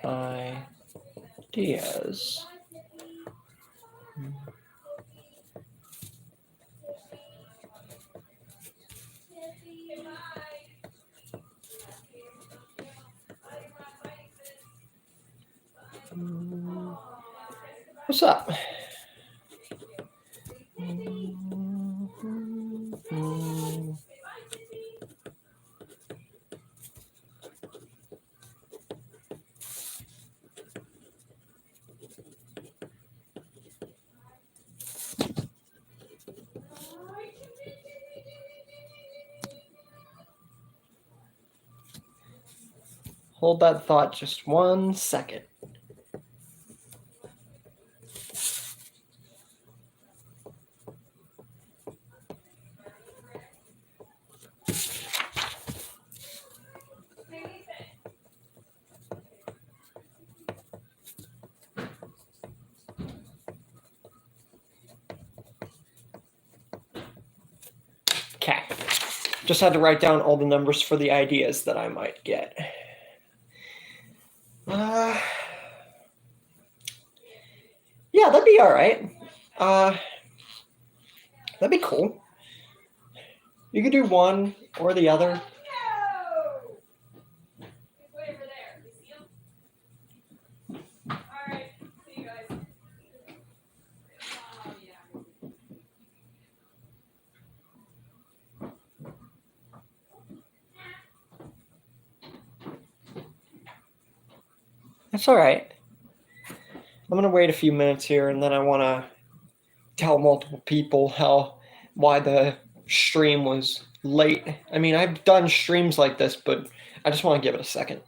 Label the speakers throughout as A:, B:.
A: ideas. What's up? Hold that thought just 1 second. Okay. Just had to write down all the numbers for the ideas that I might get. Yeah, that'd be all right. That'd be cool. You could do one or the other. That's all right. I'm gonna wait a few minutes here, and then I want to tell multiple people why the stream was late. I mean, I've done streams like this, but I just want to give it a second.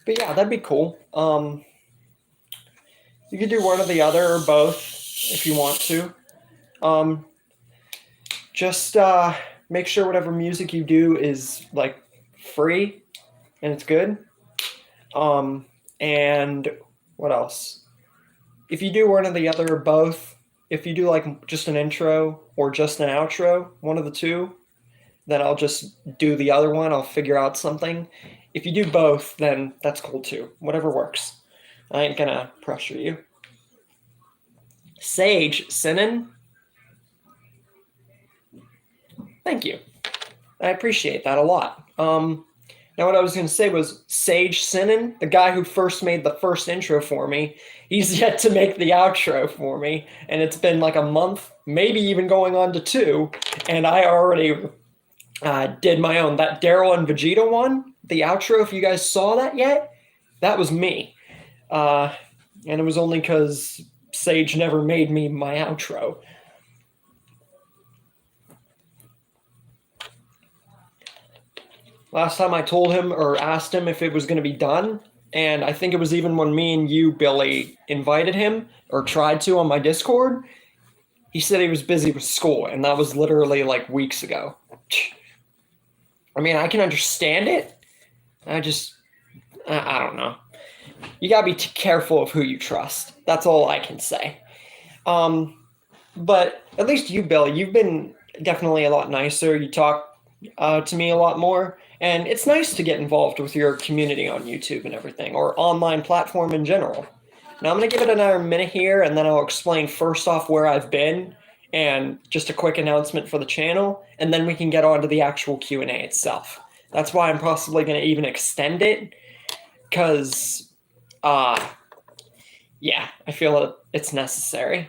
A: But yeah, that'd be cool. You could do one or the other or both if you want to. Just make sure whatever music you do is like free and it's good. And what else? If you do one or the other or both, if you do like just an intro or just an outro, one of the two, then I'll just do the other one. I'll figure out something. If you do both, then that's cool too. Whatever works. I ain't gonna pressure you. Sage Sinan. Thank you. I appreciate that a lot. Now what I was going to say was Sage Sinan, the guy who first made the first intro for me, he's yet to make the outro for me, and it's been like a month, maybe even going on to 2, and I already did my own. That Daryl and Vegeta one, the outro, if you guys saw that yet, that was me. And it was only because Sage never made me my outro. Last time I told him or asked him if it was going to be done, and I think it was even when me and you, Billy, invited him or tried to on my Discord, he said he was busy with school, and that was literally like weeks ago. I mean, I can understand it. I don't know. You gotta be careful of who you trust. That's all I can say. But at least you, Billy, you've been definitely a lot nicer. You talk to me a lot more. And it's nice to get involved with your community on YouTube and everything, or online platform in general. Now I'm going to give it another minute here, and then I'll explain first off where I've been, and just a quick announcement for the channel, and then we can get on to the actual Q&A itself. That's why I'm possibly going to even extend it, because, yeah, I feel it's necessary.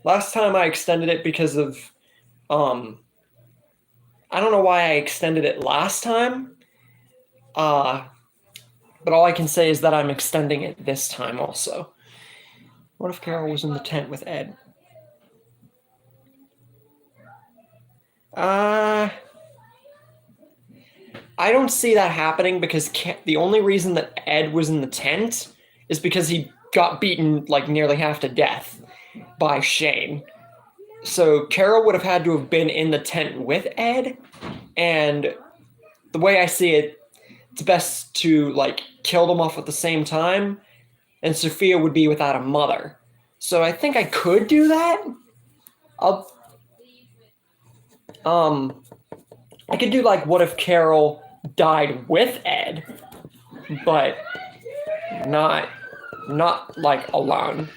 A: Last time I extended it because of, I don't know why I extended it last time, but all I can say is that I'm extending it this time also. What if Carol was in the tent with Ed? I don't see that happening because the only reason that Ed was in the tent is because he got beaten like nearly half to death by Shane. So Carol would have had to have been in the tent with Ed, and the way I see it, it's best to like kill them off at the same time, and Sophia would be without a mother. So I think I could do that. I could do like what if Carol died with Ed, but not like alone.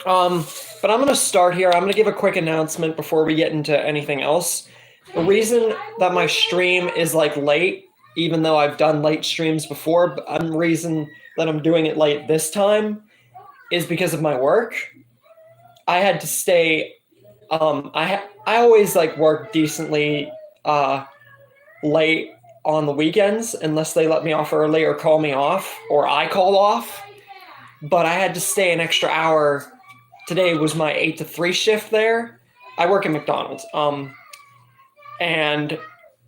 A: But I'm gonna start here. I'm gonna give a quick announcement before we get into anything else. The reason that my stream is like late, even though I've done late streams before, but the reason that I'm doing it late this time is because of my work. I had to stay. I always like work decently late on the weekends unless they let me off early or call me off or I call off. But I had to stay an extra hour. Today was my 8 to 3 shift there. I work at McDonald's. And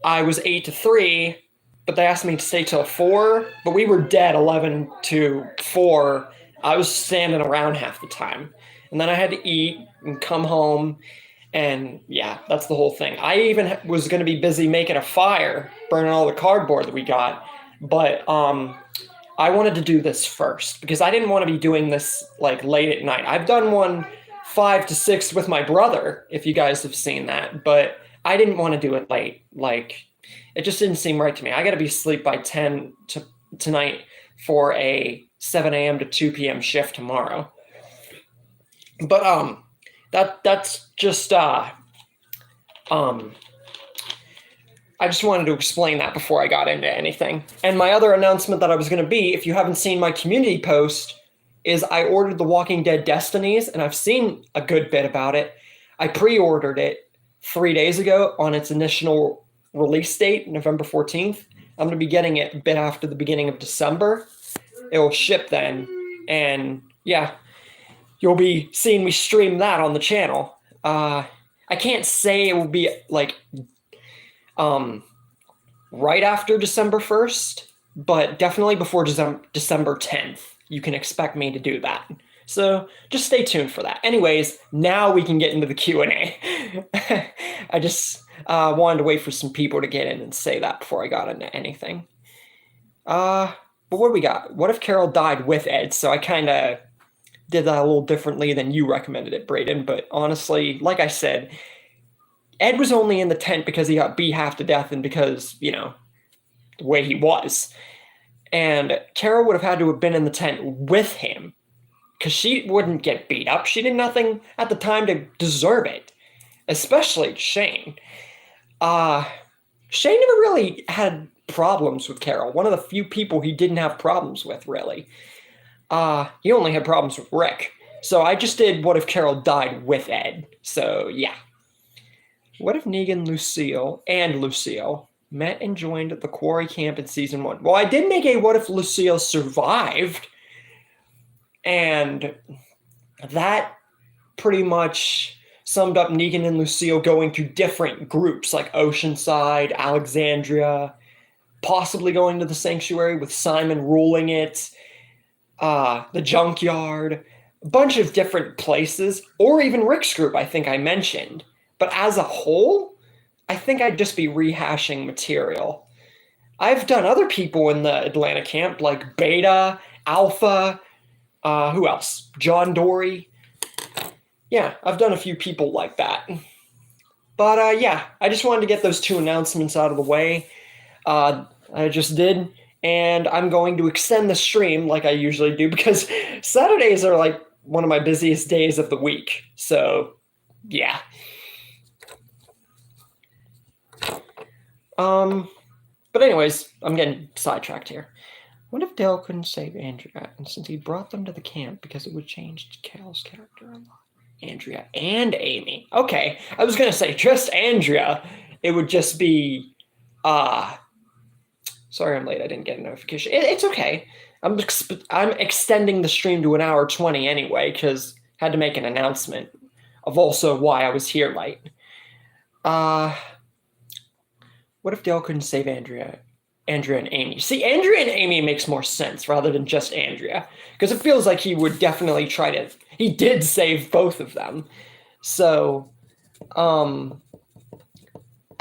A: I was 8 to 3, but they asked me to stay till 4. But we were dead 11 to 4. I was standing around half the time. And then I had to eat and come home. And yeah, that's the whole thing. I even was going to be busy making a fire, burning all the cardboard that we got. But I wanted to do this first because I didn't want to be doing this like late at night. I've done one 5 to 6 with my brother, if you guys have seen that, but I didn't want to do it late. Like, it just didn't seem right to me. I got to be asleep by 10 tonight for a 7 a.m. to 2 p.m. shift tomorrow. But that's just I just wanted to explain that before I got into anything. And my other announcement that I was going to be, if you haven't seen my community post, is I ordered The Walking Dead Destinies, and I've seen a good bit about it. I pre-ordered it 3 days ago on its initial release date, November 14th. I'm going to be getting it a bit after the beginning of December. It will ship then. And yeah, you'll be seeing me stream that on the channel. I can't say it will be like right after December 1st, but definitely before December 10th. You can expect me to do that. So just stay tuned for that. Anyways, now we can get into the Q&A. I just wanted to wait for some people to get in and say that before I got into anything. But what do we got? What if Carol died with Ed? So I kind of did that a little differently than you recommended it, Brayden. But honestly, like I said, Ed was only in the tent because he got beat half to death and because, you know, the way he was. And Carol would have had to have been in the tent with him because she wouldn't get beat up. She did nothing at the time to deserve it, especially Shane. Shane never really had problems with Carol. One of the few people he didn't have problems with, really. He only had problems with Rick. So I just did what if Carol died with Ed. So, yeah. What if Negan, Lucille met and joined the Quarry Camp in season 1? Well, I did make a what if Lucille survived. And that pretty much summed up Negan and Lucille going to different groups like Oceanside, Alexandria, possibly going to the Sanctuary with Simon ruling it, the Junkyard, a bunch of different places, or even Rick's group, I think I mentioned. But as a whole, I think I'd just be rehashing material. I've done other people in the Atlanta camp, like Beta, Alpha, who else? John Dory. Yeah, I've done a few people like that. But yeah, I just wanted to get those 2 announcements out of the way. I just did. And I'm going to extend the stream like I usually do because Saturdays are like one of my busiest days of the week. So, yeah. But anyways, I'm getting sidetracked here. What if Dale couldn't save Andrea, and since he brought them to the camp because it would change Cal's character a lot? Andrea and Amy. Okay, I was gonna say just Andrea. It would just be, sorry I'm late, I didn't get a notification. It's okay. I'm extending the stream to 1:20 anyway, because I had to make an announcement of also why I was here late. What if Dale couldn't save Andrea and Amy? See, Andrea and Amy makes more sense rather than just Andrea, because it feels like he would definitely he did save both of them. So, I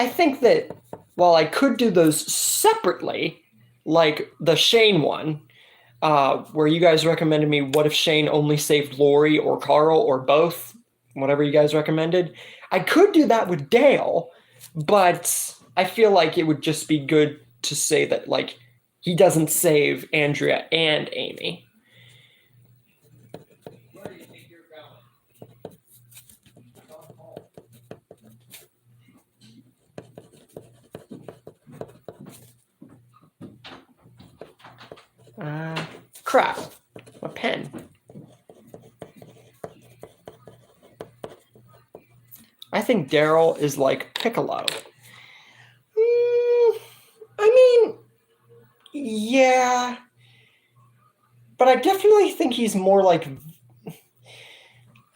A: think that while I could do those separately, like the Shane one, where you guys recommended me, what if Shane only saved Lori or Carl or both? whatever you guys recommended. I could do that with Dale, but I feel like it would just be good to say that like he doesn't save Andrea and Amy. Where do you think you're going? Crap. A pen. I think Daryl is like Piccolo. I mean, yeah. But I definitely think he's more like.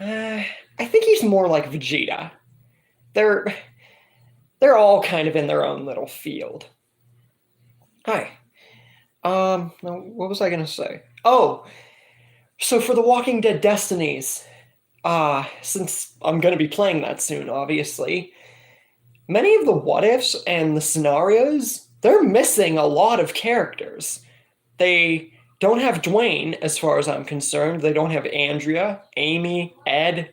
A: I think he's more like Vegeta. They're all kind of in their own little field. Hi. What was I gonna say? Oh, so for the Walking Dead Destinies, since I'm gonna be playing that soon, obviously, many of the what ifs and the scenarios, they're missing a lot of characters. They don't have Dwayne, as far as I'm concerned. They don't have Andrea, Amy, Ed,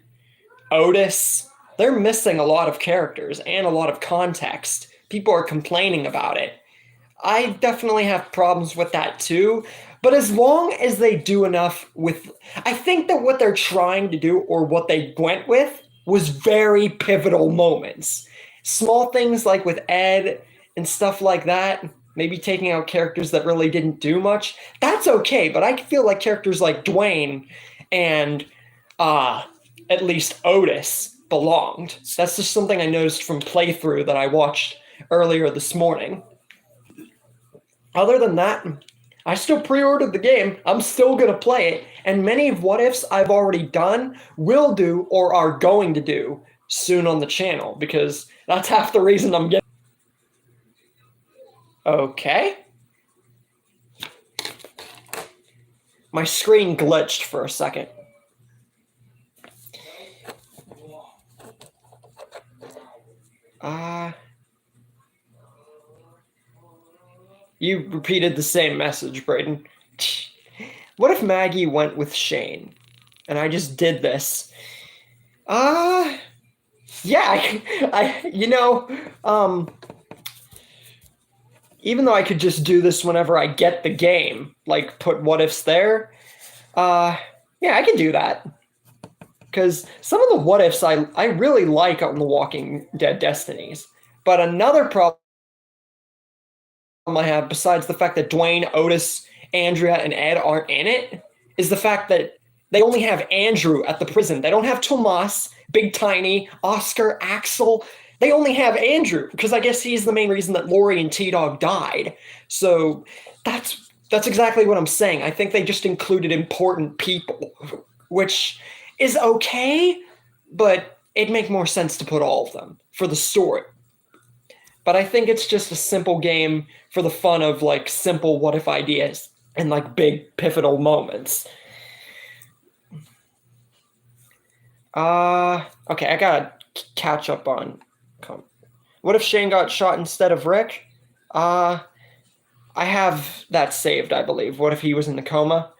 A: Otis. They're missing a lot of characters and a lot of context. People are complaining about it. I definitely have problems with that too. But as long as they do enough with, I think that what they're trying to do or what they went with was very pivotal moments. Small things like with Ed and stuff like that, maybe taking out characters that really didn't do much, that's okay. But I feel like characters like Dwayne and at least Otis belonged. That's just something I noticed from playthrough that I watched earlier this morning. Other than that, I still pre-ordered the game. I'm still going to play it. And many of what ifs I've already done, will do, or are going to do soon on the channel, because that's half the reason I'm getting. Okay. My screen glitched for a second. You repeated the same message, Brayden. What if Maggie went with Shane? And I just did this. Yeah, even though I could just do this whenever I get the game, like put what ifs there, yeah, I can do that. Because some of the what ifs I really like on the Walking Dead Destinies. But another problem I have, besides the fact that Dwayne, Otis, Andrea, and Ed aren't in it, is the fact that they only have Andrew at the prison. They don't have Tomas, Big Tiny, Oscar, Axel. They only have Andrew, because I guess he's the main reason that Lori and T-Dog died. So that's exactly what I'm saying. I think they just included important people, which is okay, but it'd make more sense to put all of them for the story. But I think it's just a simple game for the fun of like simple what if ideas and like big pivotal moments. Okay, I gotta catch up on. What if Shane got shot instead of Rick? I have that saved, I believe. What if he was in the coma?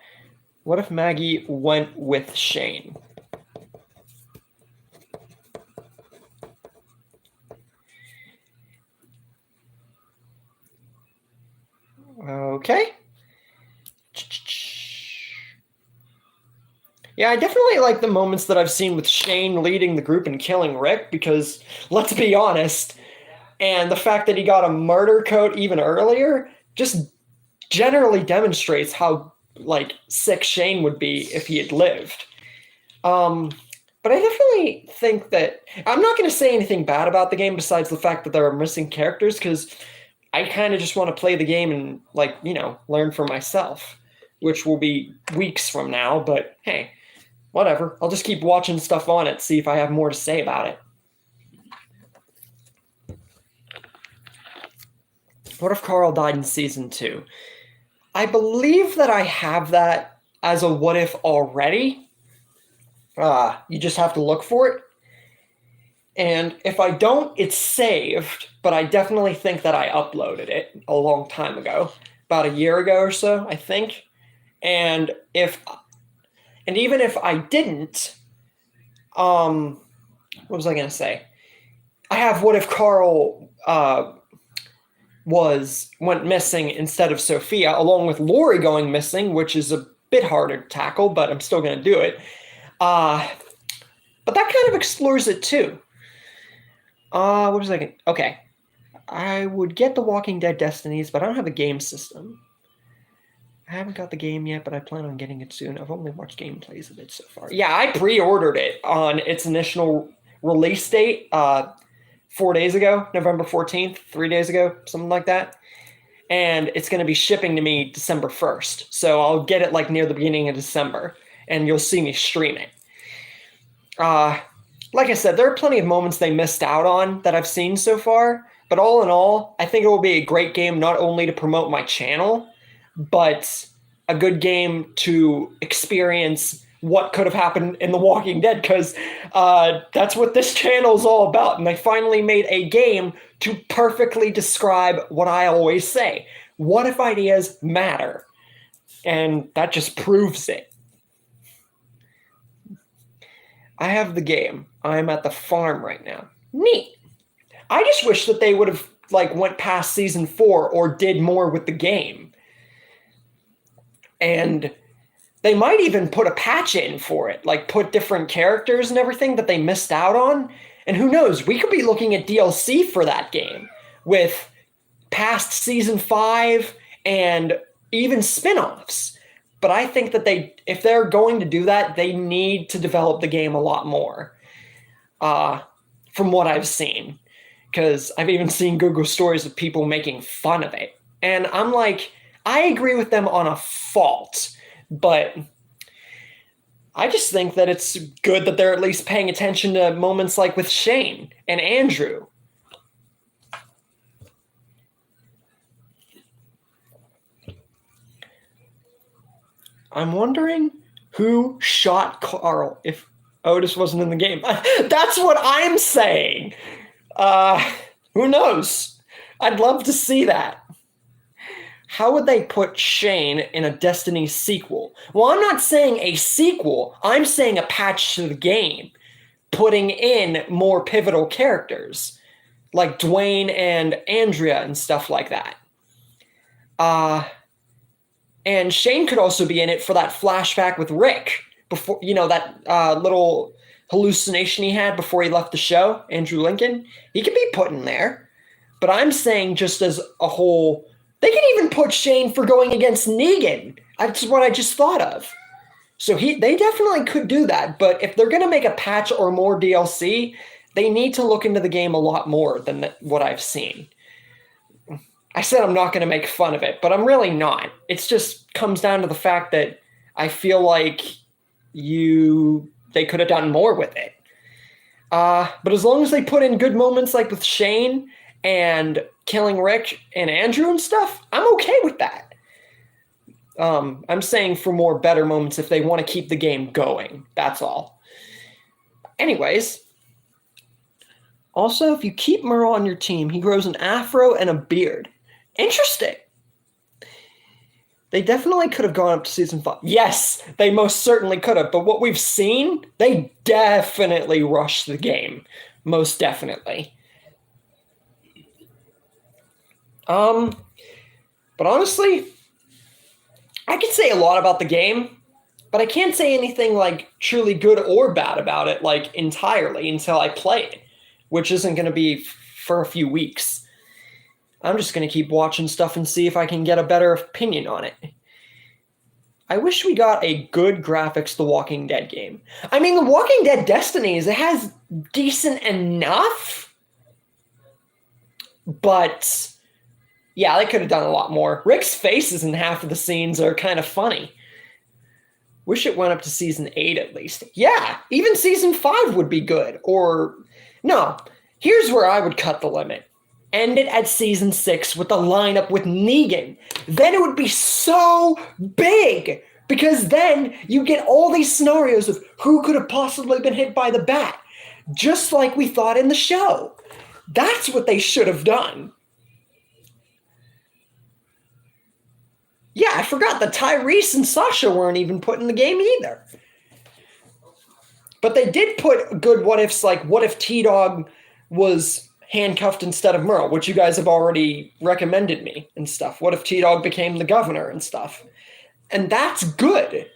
A: What if Maggie went with Shane? Okay. Yeah, I definitely like the moments that I've seen with Shane leading the group and killing Rick, because let's be honest, and the fact that he got a murder coat even earlier just generally demonstrates how like sick Shane would be if he had lived. But I definitely think that I'm not going to say anything bad about the game besides the fact that there are missing characters, because I kind of just want to play the game and like, learn for myself, which will be weeks from now, but hey, whatever. I'll just keep watching stuff on it, see if I have more to say about it. What if Carl died in season 2? I believe that I have that as a what if already. You just have to look for it. And if I don't, it's saved, but I definitely think that I uploaded it a long time ago, about a year ago or so, I think. And even if I didn't, What was I going to say? I have What If Carl went missing instead of Sophia, along with Lori going missing, which is a bit harder to tackle, but I'm still going to do it. But that kind of explores it too. What was I going to... Okay. I would get the Walking Dead Destinies, but I don't have a game system. I haven't got the game yet, but I plan on getting it soon. I've only watched gameplays of it so far. Yeah, I pre-ordered it on its initial release date 4 days ago, November 14th, 3 days ago, something like that. And it's going to be shipping to me December 1st. So I'll get it like near the beginning of December, and you'll see me stream it. Like I said, there are plenty of moments they missed out on that I've seen so far. But all in all, I think it will be a great game not only to promote my channel, but a good game to experience what could have happened in The Walking Dead, because that's what this channel is all about. And they finally made a game to perfectly describe what I always say. What if ideas matter? And that just proves it. I have the game. I'm at the farm right now. Neat. I just wish that they would have went past season 4 or did more with the game. And they might even put a patch in for it, like put different characters and everything that they missed out on. And who knows, we could be looking at DLC for that game with past season 5 and even spin-offs. But I think that if they're going to do that, they need to develop the game a lot more, from what I've seen. Because I've even seen Google stories of people making fun of it. And I'm like, I agree with them on a fault, but I just think that it's good that they're at least paying attention to moments like with Shane and Andrew. I'm wondering who shot Carl if Otis wasn't in the game. That's what I'm saying. Who knows? I'd love to see that. How would they put Shane in a Destiny sequel? Well, I'm not saying a sequel. I'm saying a patch to the game, putting in more pivotal characters like Dwayne and Andrea and stuff like that. And Shane could also be in it for that flashback with Rick before, that little hallucination he had before he left the show, Andrew Lincoln. He could be put in there. But I'm saying just as a whole, they can even put Shane for going against Negan. That's what I just thought of. So they definitely could do that. But if they're going to make a patch or more DLC, they need to look into the game a lot more than what I've seen. I said I'm not going to make fun of it, but I'm really not. It just comes down to the fact that I feel like they could have done more with it. But as long as they put in good moments like with Shane and killing Rick and Andrew and stuff, I'm okay with that. I'm saying for more better moments if they want to keep the game going. That's all. Anyways, also, if you keep Merle on your team, he grows an afro and a beard. Interesting. They definitely could have gone up to season 5. Yes, they most certainly could have. But what we've seen, they definitely rushed the game. Most definitely. But honestly, I could say a lot about the game, but I can't say anything truly good or bad about it entirely until I play it, which isn't going to be for a few weeks. I'm just going to keep watching stuff and see if I can get a better opinion on it. I wish we got a good graphics The Walking Dead game. I mean, The Walking Dead Destinies, it has decent enough, but yeah, they could have done a lot more. Rick's faces in half of the scenes are kind of funny. Wish it went up to season 8 at least. Yeah, even season 5 would be good. Or, no, here's where I would cut the limit. End it at season 6 with the lineup with Negan. Then it would be so big, because then you get all these scenarios of who could have possibly been hit by the bat, just like we thought in the show. That's what they should have done. Yeah, I forgot that Tyrese and Sasha weren't even put in the game either. But they did put good what ifs, like what if T-Dog was handcuffed instead of Merle, which you guys have already recommended me and stuff. What if T-Dog became the governor and stuff? And that's good.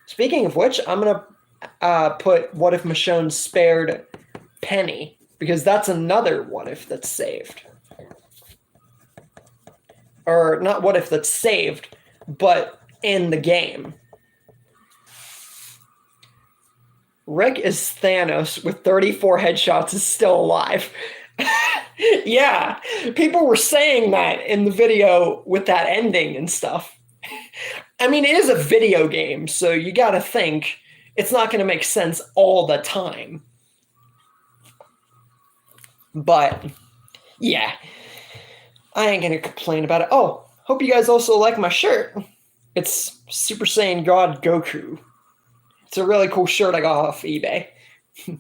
A: Speaking of which, I'm going to put what if Michonne spared Penny, because that's another what if that's saved. Or not what if that's saved, but in the game. Rick is Thanos with 34 headshots is still alive. Yeah, people were saying that in the video with that ending and stuff. I mean, it is a video game, so you gotta think it's not gonna make sense all the time. But, yeah, I ain't gonna complain about it. Oh, hope you guys also like my shirt. It's Super Saiyan God Goku. It's a really cool shirt I got off eBay. All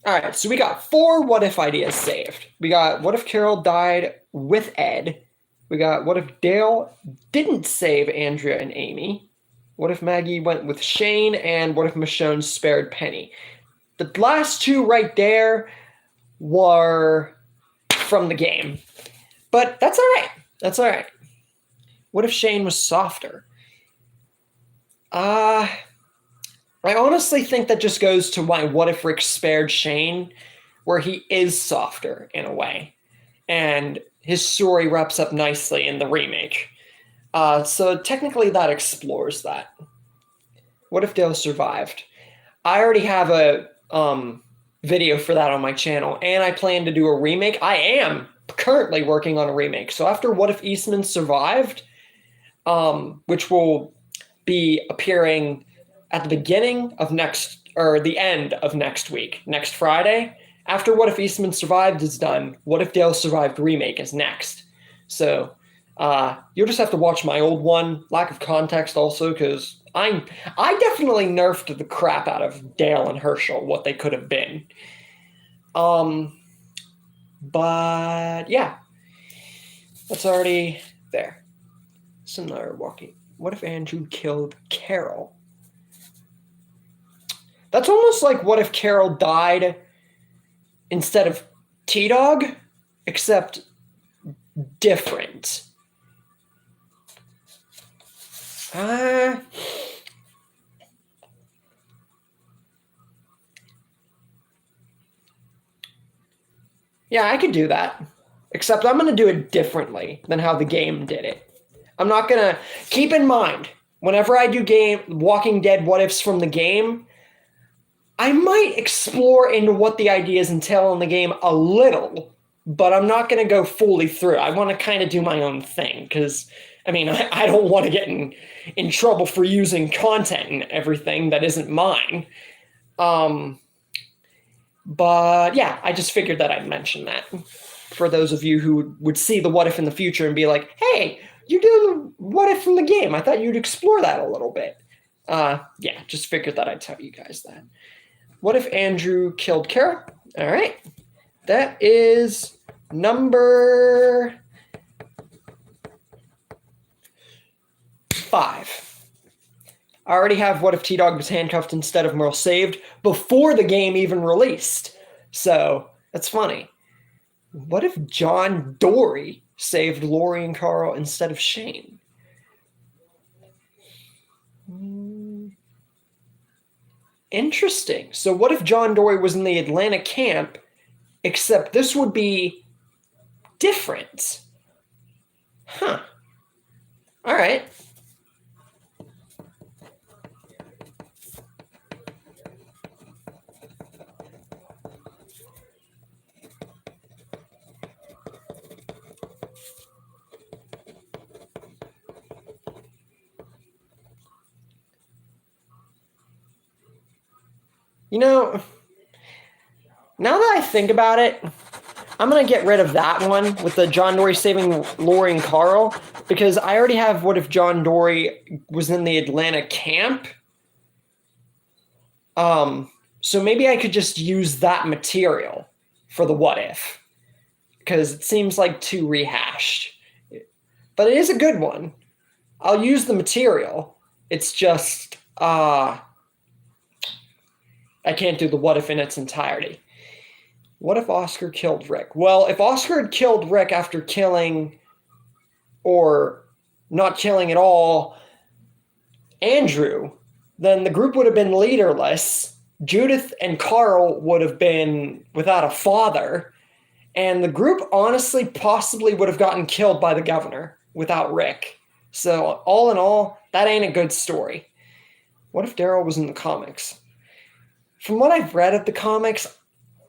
A: right, so we got 4 what if ideas saved. We got what if Carol died with Ed. We got what if Dale didn't save Andrea and Amy. What if Maggie went with Shane, and what if Michonne spared Penny. The last 2 right there were from the game. But that's all right. That's all right. What if Shane was softer? I honestly think that just goes to why what if Rick spared Shane, where he is softer in a way. And his story wraps up nicely in the remake. So technically that explores that. What if Dale survived? I already have a video for that on my channel, and I plan to do a remake. I am currently working on a remake. So after What If Eastman Survived, which will be appearing at the beginning of the end of next week, next Friday. After What If Eastman Survived is done, What If Dale Survived remake is next. So you'll just have to watch my old one. Lack of context also, because I definitely nerfed the crap out of Dale and Herschel, what they could have been. But yeah, that's already there. Similar walking. What if Andrew killed Carol? That's almost like what if Carol died instead of T-Dog, except different. Yeah, I could do that. Except I'm going to do it differently than how the game did it. I'm not going to... Keep in mind, whenever I do Walking Dead what-ifs from the game, I might explore into what the ideas entail in the game a little, but I'm not going to go fully through. I want to kind of do my own thing, because, I mean, I don't want to get in trouble for using content and everything that isn't mine. But yeah, I just figured that I'd mention that for those of you who would see the what if in the future and be like, hey, you're doing the what if from the game. I thought you'd explore that a little bit. Yeah, just figured that I'd tell you guys that. What if Andrew killed Kara? All right. That is number 5. I already have what if T-Dog was handcuffed instead of Merle saved before the game even released. So that's funny. What if John Dory saved Lori and Carl instead of Shane? Interesting. So what if John Dory was in the Atlanta camp, except this would be different? Huh. All right. You know, now that I think about it, I'm going to get rid of that one with the John Dory saving Lori and Carl, because I already have what if John Dory was in the Atlanta camp. So maybe I could just use that material for the what if, because it seems like too rehashed. But it is a good one. I'll use the material. It's just, I can't do the what if in its entirety. What if Oscar killed Rick? Well, if Oscar had killed Rick after killing, or not killing at all, Andrew, then the group would have been leaderless. Judith and Carl would have been without a father. And the group honestly possibly would have gotten killed by the governor without Rick. So all in all, that ain't a good story. What if Daryl was in the comics? From what I've read of the comics,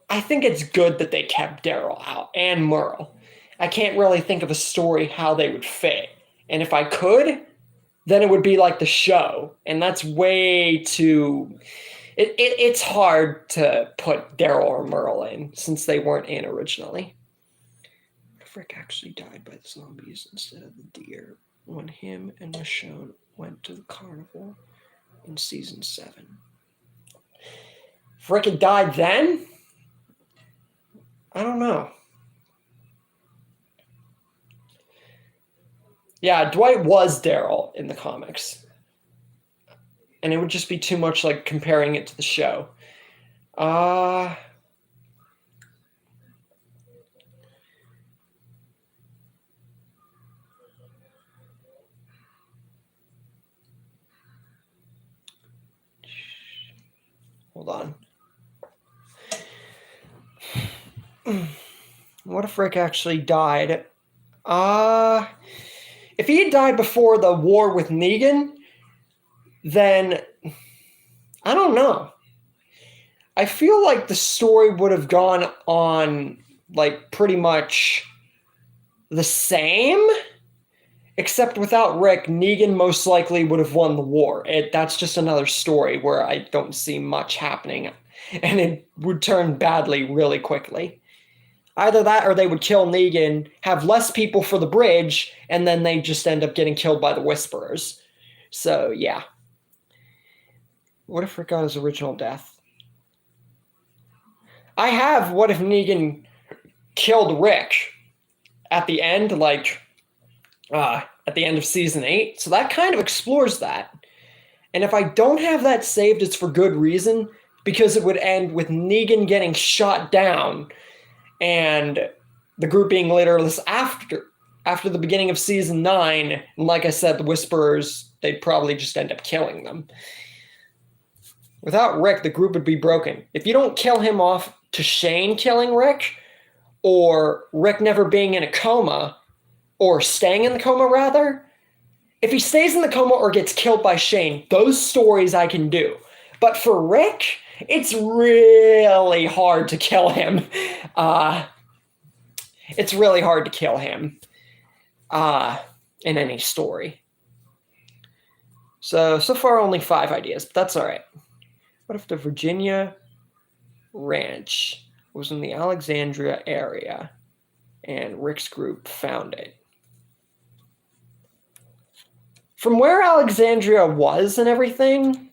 A: I think it's good that they kept Daryl out and Merle. I can't really think of a story how they would fit. And if I could, then it would be like the show. And that's way too... It's hard to put Daryl or Merle in since they weren't in originally. What if Rick actually died by the zombies instead of the deer when him and Michonne went to the carnival in season 7? If Rick had died then? I don't know. Yeah, Dwight was Daryl in the comics. And it would just be too much like comparing it to the show. Hold on. What if Rick actually died? If he had died before the war with Negan, then I don't know. I feel like the story would have gone on like pretty much the same, except without Rick, Negan most likely would have won the war. That's just another story where I don't see much happening, and it would turn badly really quickly. Either that or they would kill Negan, have less people for the bridge, and then they just end up getting killed by the Whisperers. So, yeah. What if Rick got his original death? I have what if Negan killed Rick at the end, at the end of season 8. So that kind of explores that. And if I don't have that saved, it's for good reason, because it would end with Negan getting shot down and the group being leaderless after the beginning of season 9. And like I said, the Whisperers, they'd probably just end up killing them. Without Rick, the group would be broken. If you don't kill him off to Shane killing Rick, or Rick never being in a coma, or staying in the coma rather, if he stays in the coma or gets killed by Shane, those stories I can do. But for Rick, it's really hard to kill him. It's really hard to kill him in any story. So far only 5 ideas, but that's all right. What if the Virginia ranch was in the Alexandria area and Rick's group found it? From where Alexandria was and everything,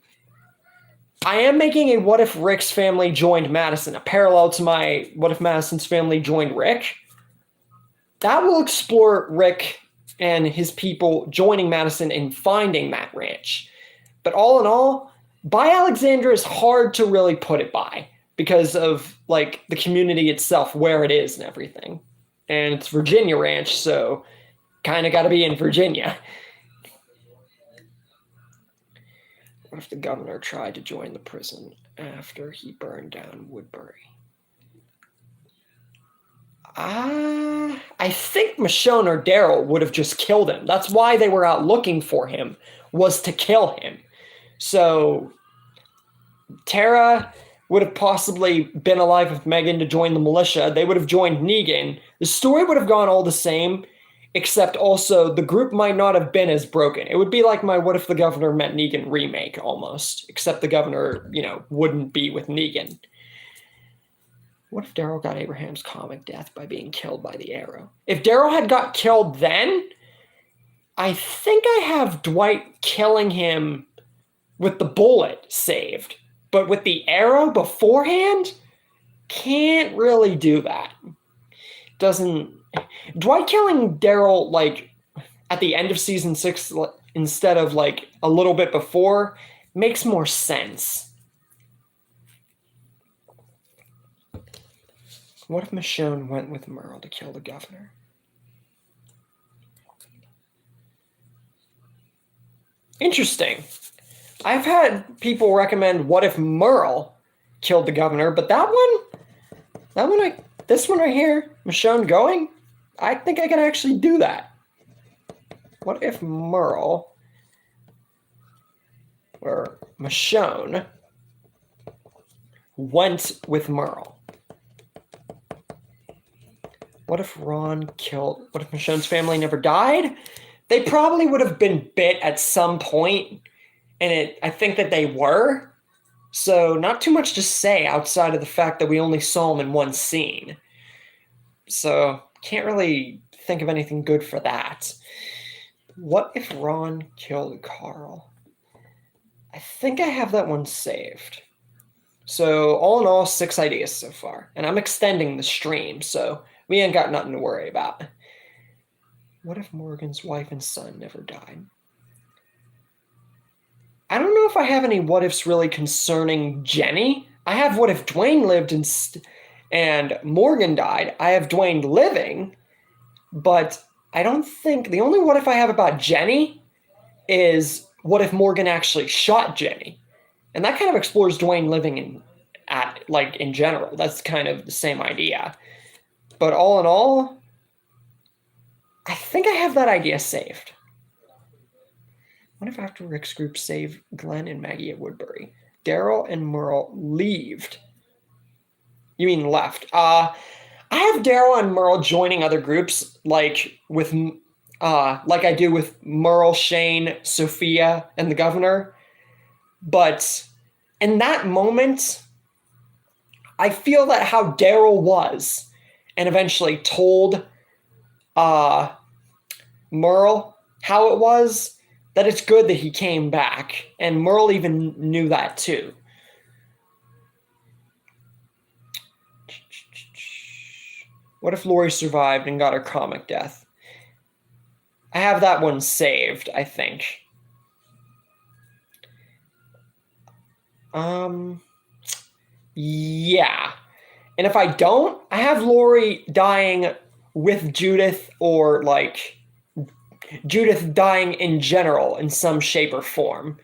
A: I am making a what if Rick's family joined Madison, a parallel to my what if Madison's family joined Rick. That will explore Rick and his people joining Madison and finding that ranch. But all in all, by Alexandria is hard to really put it by because of like the community itself, where it is and everything. And it's Virginia Ranch, so kind of got to be in Virginia. What if the governor tried to join the prison after he burned down Woodbury? I think Michonne or Daryl would have just killed him. That's why they were out looking for him, was to kill him. So Tara would have possibly been alive with Megan to join the militia. They would have joined Negan. The story would have gone all the same, except also the group might not have been as broken. It would be like my What If the Governor Met Negan remake almost, except the governor, wouldn't be with Negan. What if Daryl got Abraham's comic death by being killed by the arrow? If Daryl had got killed then, I think I have Dwight killing him with the bullet saved. But with the arrow beforehand, can't really do that. Dwight killing Daryl like at the end of season 6 instead of like a little bit before makes more sense. What if Michonne went with Merle to kill the governor? Interesting. I've had people recommend what if Merle killed the governor, but this one right here, Michonne going, I think I can actually do that. What if Merle or Michonne went with Merle? What if what if Michonne's family never died? They probably would have been bit at some point, and I think that they were. So not too much to say outside of the fact that we only saw them in one scene. So can't really think of anything good for that. What if Ron killed Carl? I think I have that one saved. So all in all, 6 ideas so far. And I'm extending the stream, so we ain't got nothing to worry about. What if Morgan's wife and son never died? I don't know if I have any what ifs really concerning Jenny. I have what if Dwayne lived and Morgan died. I have Dwayne living, but I don't think the only what if I have about Jenny is what if Morgan actually shot Jenny, and that kind of explores Dwayne living in general. That's kind of the same idea, but all in all, I think I have that idea saved. What if after Rick's group saved Glenn and Maggie at Woodbury, Daryl and Merle left? You mean left? I have Daryl and Merle joining other groups, like I do with Merle, Shane, Sophia, and the governor. But in that moment, I feel that how Daryl was, and eventually told Merle how it was, that it's good that he came back, and Merle even knew that too. What if Lori survived and got her comic death? I have that one saved, I think. Yeah. And if I don't, I have Lori dying with Judith, or like Judith dying in general in some shape or form,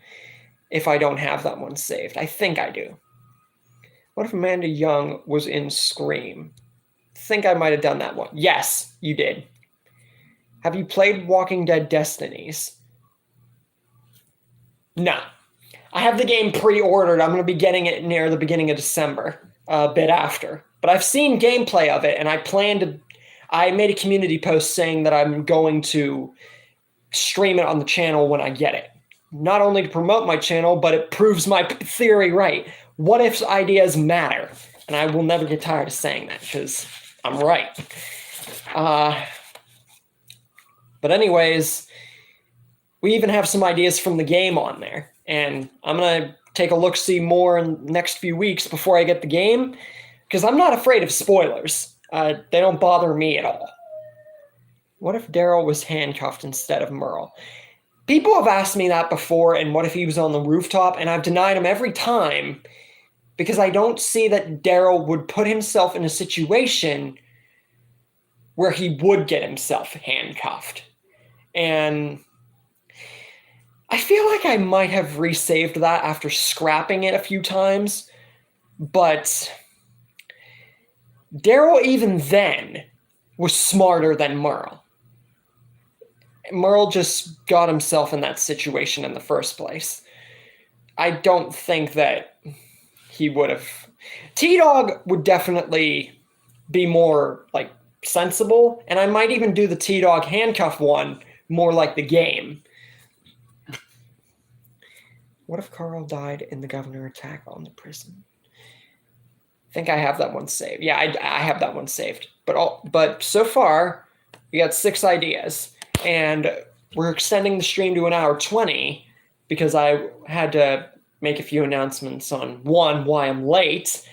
A: if I don't have that one saved. I think I do. What if Amanda Young was in Scream? Think I might have done that one. Yes, you did. Have you played Walking Dead Destinies? No. I have the game pre-ordered. I'm going to be getting it near the beginning of December, a bit after. But I've seen gameplay of it, and I made a community post saying that I'm going to stream it on the channel when I get it. Not only to promote my channel, but it proves my theory right. What if ideas matter? And I will never get tired of saying that, because I'm right. But anyways, we even have some ideas from the game on there. And I'm going to take a look-see more in the next few weeks before I get the game, because I'm not afraid of spoilers. They don't bother me at all. What if Daryl was handcuffed instead of Merle? People have asked me that before, and what if he was on the rooftop? And I've denied him every time, because I don't see that Daryl would put himself in a situation where he would get himself handcuffed. And I feel like I might have resaved that after scrapping it a few times, but Daryl even then was smarter than Merle. Merle just got himself in that situation in the first place. I don't think that he would have. T-Dog would definitely be more like sensible, and I might even do the T-Dog handcuff one more like the game. What if Carl died in the governor attack on the prison? I think I have that one saved. Yeah, I have that one saved. But so far, we got 6 ideas. And we're extending the stream to 1:20 because I had to make a few announcements on, 1, why I'm late,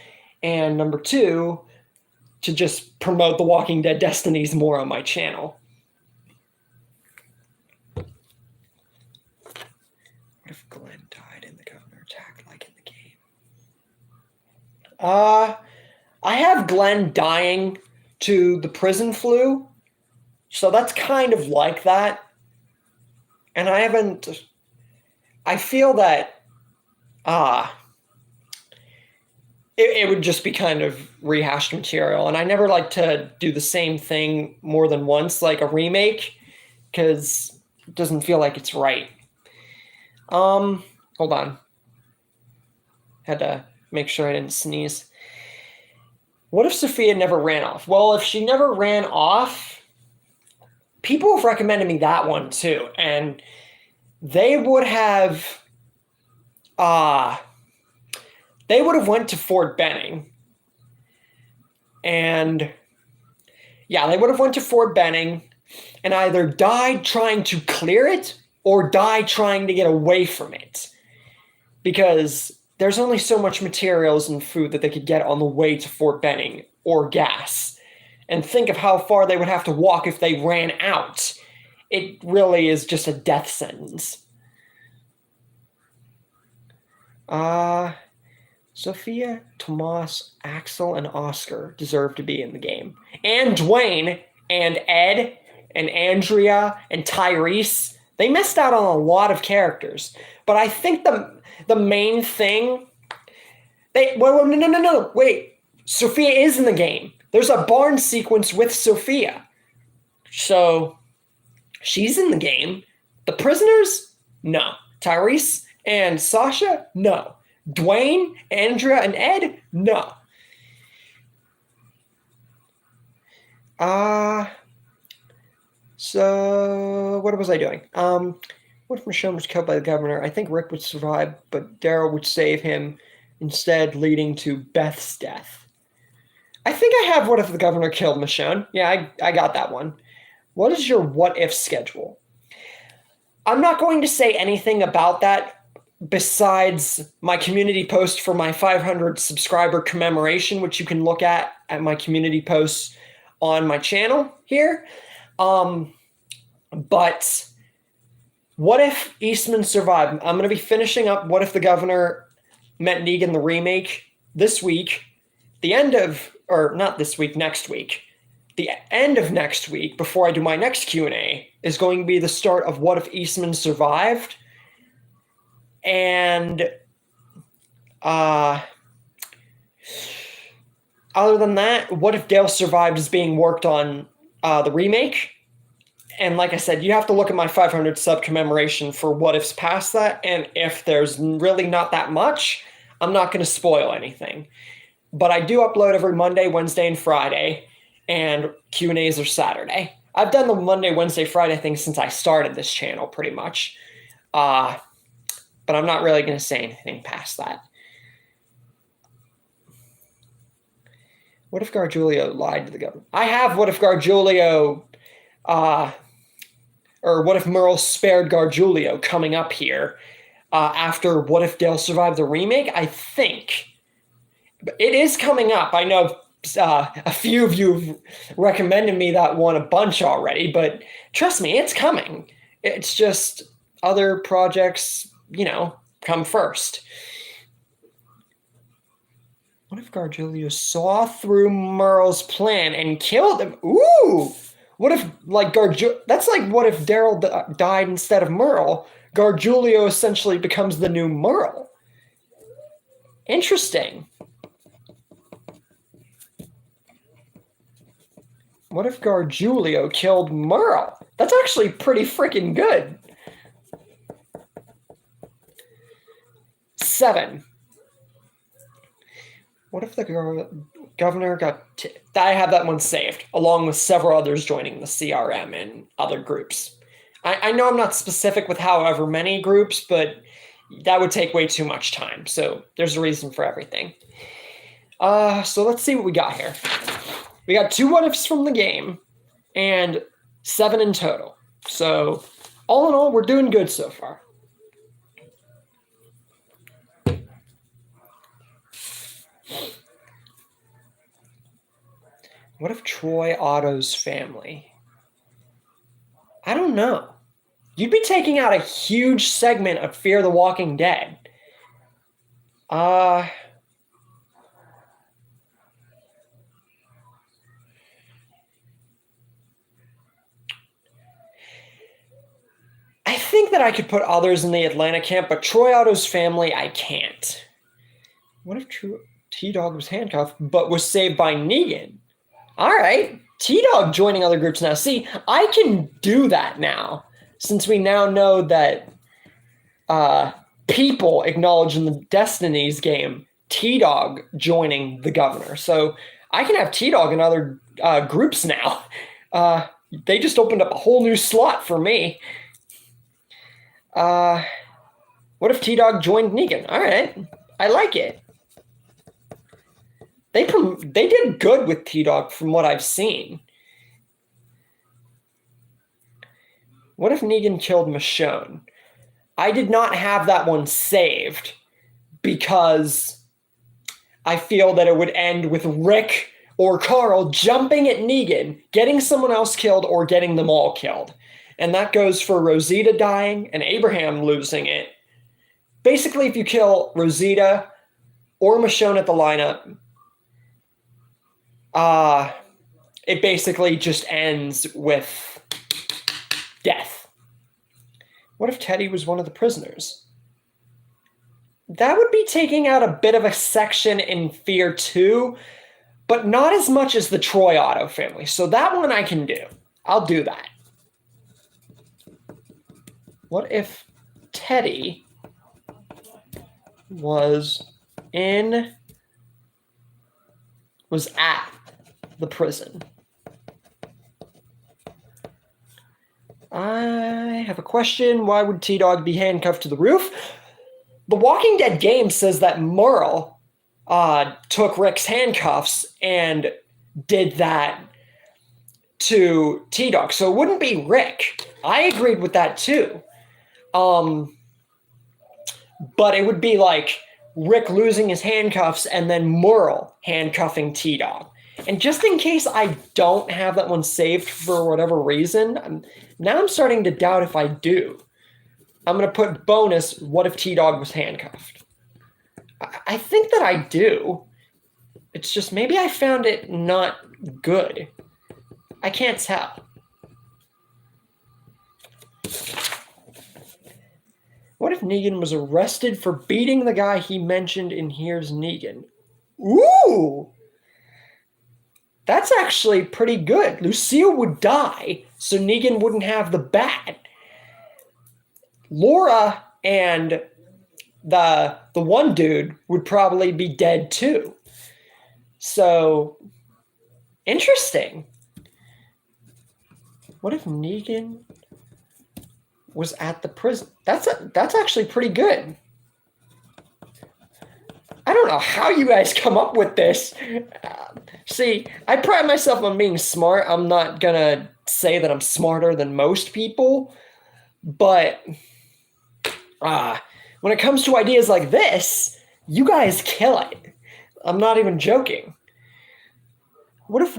A: and number 2, to just promote the Walking Dead Destinies more on my channel. What if Glenn died in the governor attack like in the game? I have Glenn dying to the prison flu, so that's kind of like that. And I feel that it would just be kind of rehashed material. And I never like to do the same thing more than once, like a remake, because it doesn't feel like it's right. Hold on. Had to make sure I didn't sneeze. What if Sophia never ran off? Well, if she never ran off, people have recommended me that one too. And they would have went to Fort Benning. And yeah, they would have went to Fort Benning and either died trying to clear it or die trying to get away from it. Because there's only so much materials and food that they could get on the way to Fort Benning or gas. And think of how far they would have to walk if they ran out. It really is just a death sentence. Sophia, Tomas, Axel, and Oscar deserve to be in the game. And Dwayne, and Ed, and Andrea, and Tyrese. They missed out on a lot of characters. But I think the main thing... No. Wait. Sophia is in the game. There's a barn sequence with Sophia. So, she's in the game. The prisoners? No. Tyrese and Sasha? No. Dwayne, Andrea, and Ed? No. So what was I doing? What if Michonne was killed by the governor? I think Rick would survive, but Daryl would save him, instead leading to Beth's death. I think I have what if the governor killed Michonne. Yeah, I got that one. What is your what if schedule? I'm not going to say anything about that besides my community post for my 500 subscriber commemoration, which you can look at my community posts on my channel here. But what if Eastman survived? I'm going to be finishing up What If the Governor Met Negan the remake this week. Next week. The end of next week, before I do my next Q&A, is going to be the start of What If Eastman Survived. And other than that, What If Dale Survived is being worked on the remake. And like I said, you have to look at my 500 sub commemoration for what ifs past that. And if there's really not that much, I'm not going to spoil anything. But I do upload every Monday, Wednesday, and Friday. And Q&As are Saturday. I've done the Monday, Wednesday, Friday thing since I started this channel, pretty much. But I'm not really going to say anything past that. What if Gargiulo lied to the government? I have What If Gargiulo... or What If Merle spared Gargiulo coming up here after What If Dale Survived the remake, I think. It is coming up. I know a few of you have recommended me that one a bunch already, but trust me, it's coming. It's just other projects, come first. What if Gargiulo saw through Merle's plan and killed him? Ooh! What if, that's like what if Daryl died instead of Merle? Gargiulo essentially becomes the new Merle. Interesting. What if Gargiulo killed Merle? That's actually pretty freaking good. 7. What if the governor got... I have that one saved, along with several others joining the CRM and other groups. I know I'm not specific with however many groups, but that would take way too much time. So there's a reason for everything. So let's see what we got here. We got 2 what-ifs from the game and 7 in total. So all in all, we're doing good so far. What if Troy Otto's family? I don't know. You'd be taking out a huge segment of Fear the Walking Dead. that I could put others in the Atlanta camp, but Troy Otto's family, I can't. What if T-Dog was handcuffed, but was saved by Negan? All right, T-Dog joining other groups now. See, I can do that now, since we now know that people acknowledge in the Destinies game T-Dog joining the governor. So I can have T-Dog in other groups now. They just opened up a whole new slot for me. What if T-Dog joined Negan? All right, I like it. They did good with T-Dog from what I've seen. What if Negan killed Michonne? I did not have that one saved because I feel that it would end with Rick or Carl jumping at Negan, getting someone else killed, or getting them all killed. And that goes for Rosita dying and Abraham losing it. Basically, if you kill Rosita or Michonne at the lineup, it basically just ends with death. What if Teddy was one of the prisoners? That would be taking out a bit of a section in Fear 2, but not as much as the Troy Otto family. So that one I can do. I'll do that. What if Teddy was at the prison? I have a question. Why would T-Dog be handcuffed to the roof? The Walking Dead game says that Merle took Rick's handcuffs and did that to T-Dog. So it wouldn't be Rick. I agreed with that too. But it would be like Rick losing his handcuffs and then Merle handcuffing T-Dog. And just in case I don't have that one saved for whatever reason, now I'm starting to doubt if I do. I'm going to put bonus, what if T-Dog was handcuffed? I think that I do. It's just maybe I found it not good. I can't tell. What if Negan was arrested for beating the guy he mentioned in Here's Negan? Ooh! That's actually pretty good. Lucille would die, so Negan wouldn't have the bat. Laura and the one dude would probably be dead too. So, interesting. What if Negan was at the prison? That's actually pretty good. I don't know how you guys come up with this. See, I pride myself on being smart. I'm not going to say that I'm smarter than most people, but when it comes to ideas like this, you guys kill it. I'm not even joking. What if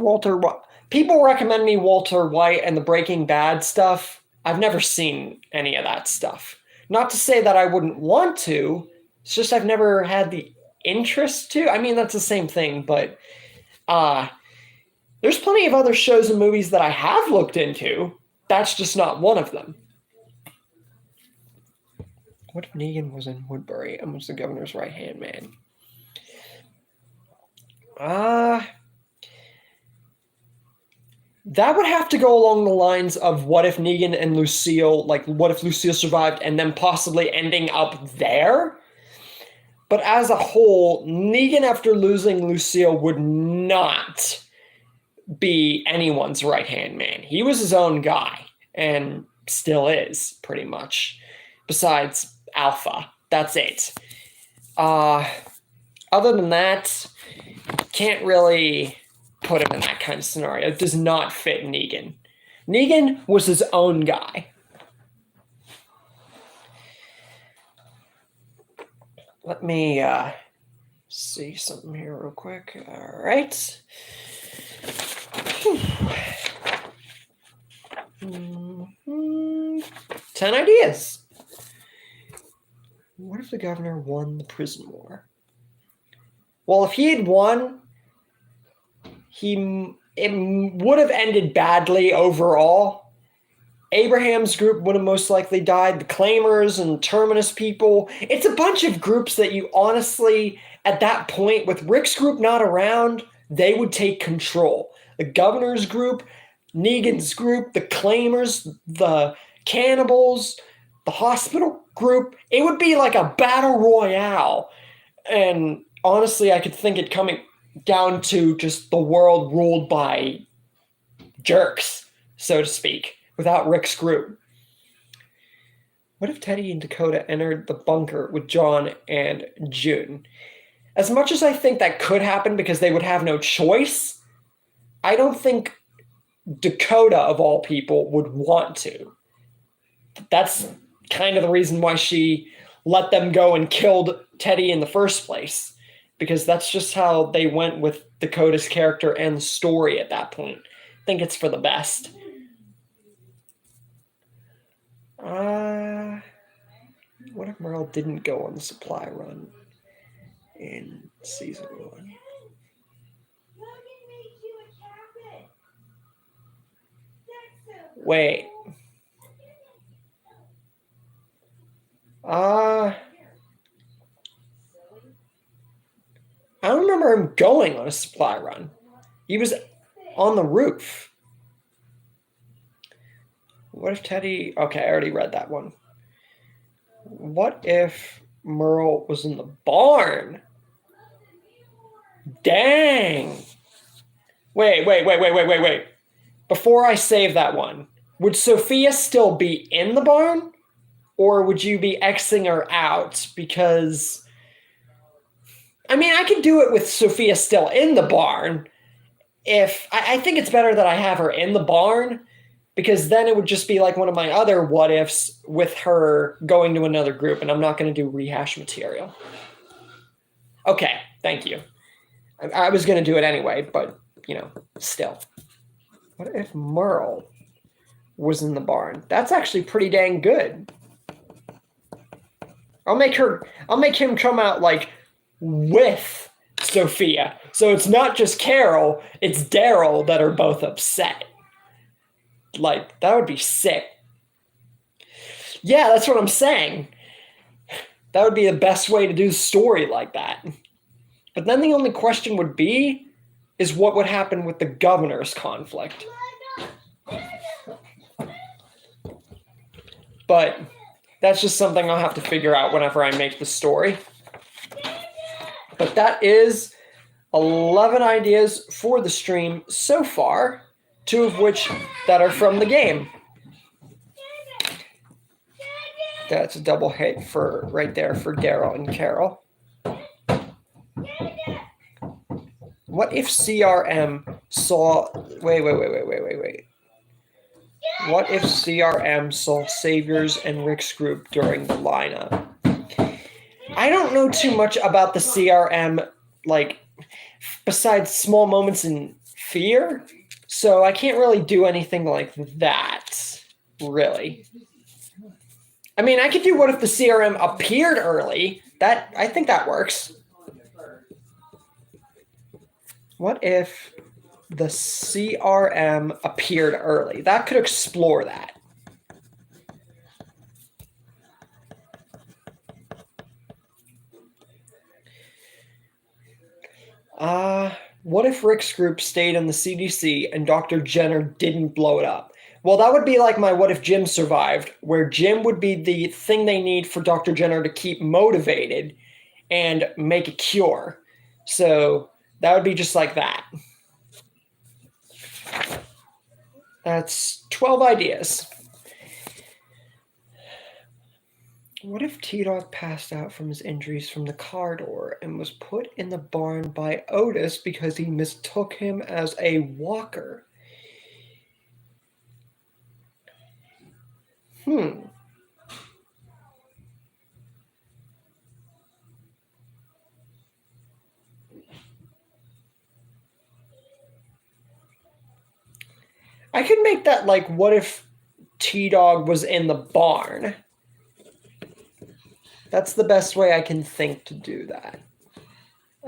A: people recommend me Walter White and the Breaking Bad stuff. I've never seen any of that stuff. Not to say that I wouldn't want to. It's just I've never had the interest to. I mean, that's the same thing, but there's plenty of other shows and movies that I have looked into. That's just not one of them. What if Negan was in Woodbury and was the governor's right-hand man? That would have to go along the lines of what if Negan and Lucille, like what if Lucille survived and then possibly ending up there? But as a whole, Negan after losing Lucille would not be anyone's right-hand man. He was his own guy and still is pretty much. Besides Alpha, that's it. Other than that, can't really put him in that kind of scenario. It does not fit Negan. Negan was his own guy. Let me see something here real quick. All right. 10 ideas. What if the governor won the prison war? Well, if he had won, it would have ended badly overall, Abraham's group would have most likely died. The Claimers and Terminus people. It's a bunch of groups that you honestly, at that point, with Rick's group not around, they would take control. The Governor's group, Negan's group, the Claimers, the Cannibals, the Hospital group. It would be like a battle royale. And honestly, I could think it coming down to just the world ruled by jerks, so to speak, without Rick's group. What if Teddy and Dakota entered the bunker with John and June? As much as I think that could happen because they would have no choice, I don't think Dakota, of all people, would want to. That's kind of the reason why she let them go and killed Teddy in the first place, because that's just how they went with Dakota's character and the story at that point. I think it's for the best. What if Merle didn't go on the supply run in season 1? Wait. I don't remember him going on a supply run. He was on the roof. What if Teddy... Okay, I already read that one. What if Merle was in the barn? Dang. Wait. Before I save that one, would Sophia still be in the barn? Or would you be Xing her out? Because, I mean, I could do it with Sophia still in the barn. I think it's better that I have her in the barn, because then it would just be like one of my other what ifs with her going to another group, and I'm not going to do rehash material. Okay, thank you. I was going to do it anyway, but, still. What if Merle was in the barn? That's actually pretty dang good. I'll make him come out like with Sophia. So it's not just Carol, it's Daryl that are both upset. Like, that would be sick. Yeah, that's what I'm saying. That would be the best way to do the story like that. But then the only question would be, is what would happen with the Governor's conflict. But that's just something I'll have to figure out whenever I make the story. But that is 11 ideas for the stream so far, 2 of which that are from the game. That's a double hit for right there for Daryl and Carol. What if CRM saw... Wait. What if CRM saw Saviors and Rick's group during the lineup? I don't know too much about the CRM, besides small moments in fear, so I can't really do anything like that, really. I mean, I could do what if the CRM appeared early. I think that works. What if the CRM appeared early? That could explore that. What if Rick's group stayed in the CDC and Dr. Jenner didn't blow it up? Well, that would be like my what if Jim survived, where Jim would be the thing they need for Dr. Jenner to keep motivated and make a cure. So that would be just like that. That's 12 ideas. What if T-Dog passed out from his injuries from the car door and was put in the barn by Otis because he mistook him as a walker? I could make that like, what if T-Dog was in the barn? That's the best way I can think to do that.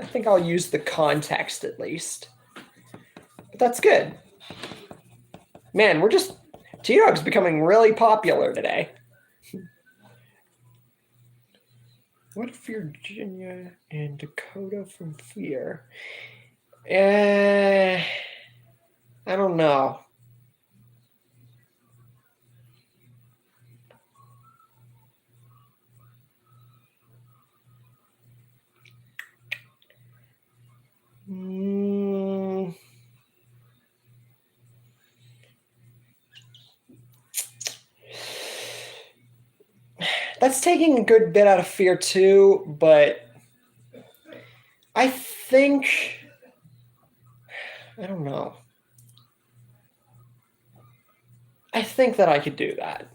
A: I think I'll use the context at least. But that's good. Man, we're just T-Dog's becoming really popular today. What if Virginia and Dakota from Fear? I don't know. That's taking a good bit out of Fear too, but I think, I don't know. I think that I could do that.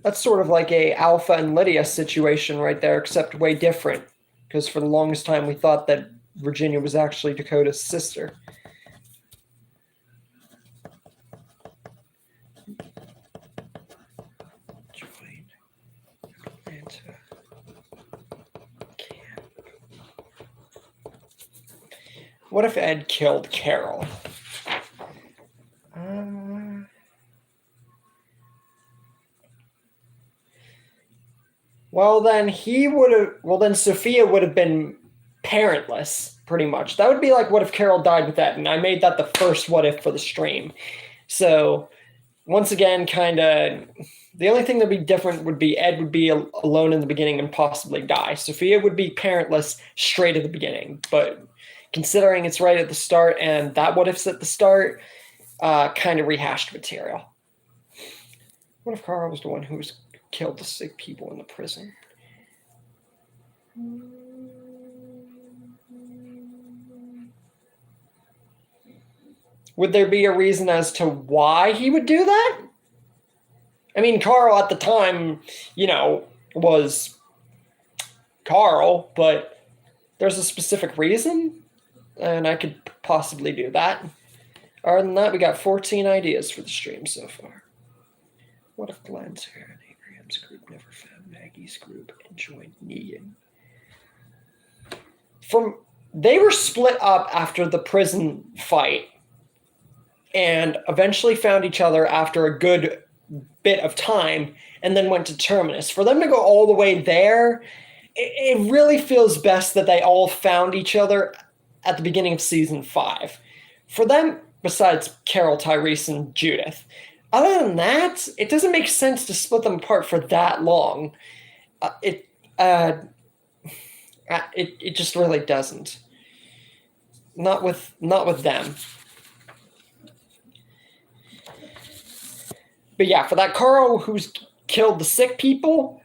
A: That's sort of like a Alpha and Lydia situation right there, except way different. Because for the longest time, we thought that Virginia was actually Dakota's sister. Join Atlanta camp. What if Ed killed Carol? Well, then he would have. Well, then Sophia would have been parentless, pretty much. That would be like what if Carol died with Ed, and I made that the first what if for the stream. So, once again, kind of, the only thing that would be different would be Ed would be alone in the beginning and possibly die. Sophia would be parentless straight at the beginning. But considering it's right at the start and that what if's at the start, kind of rehashed material. What if Carl was the one who was killed the sick people in the prison? Would there be a reason as to why he would do that? I mean, Carl at the time, was Carl, but there's a specific reason, and I could possibly do that. Other than that, we got 14 ideas for the stream so far. What if Glenn's hair and Abraham's group never found Maggie's group and joined Negan? They were split up after the prison fight and eventually found each other after a good bit of time and then went to Terminus. For them to go all the way there, it really feels best that they all found each other at the beginning of season 5. For them, besides Carol, Tyrese, and Judith, other than that, it doesn't make sense to split them apart for that long. It just really doesn't. Not with them. But yeah, for that Carl who's killed the sick people,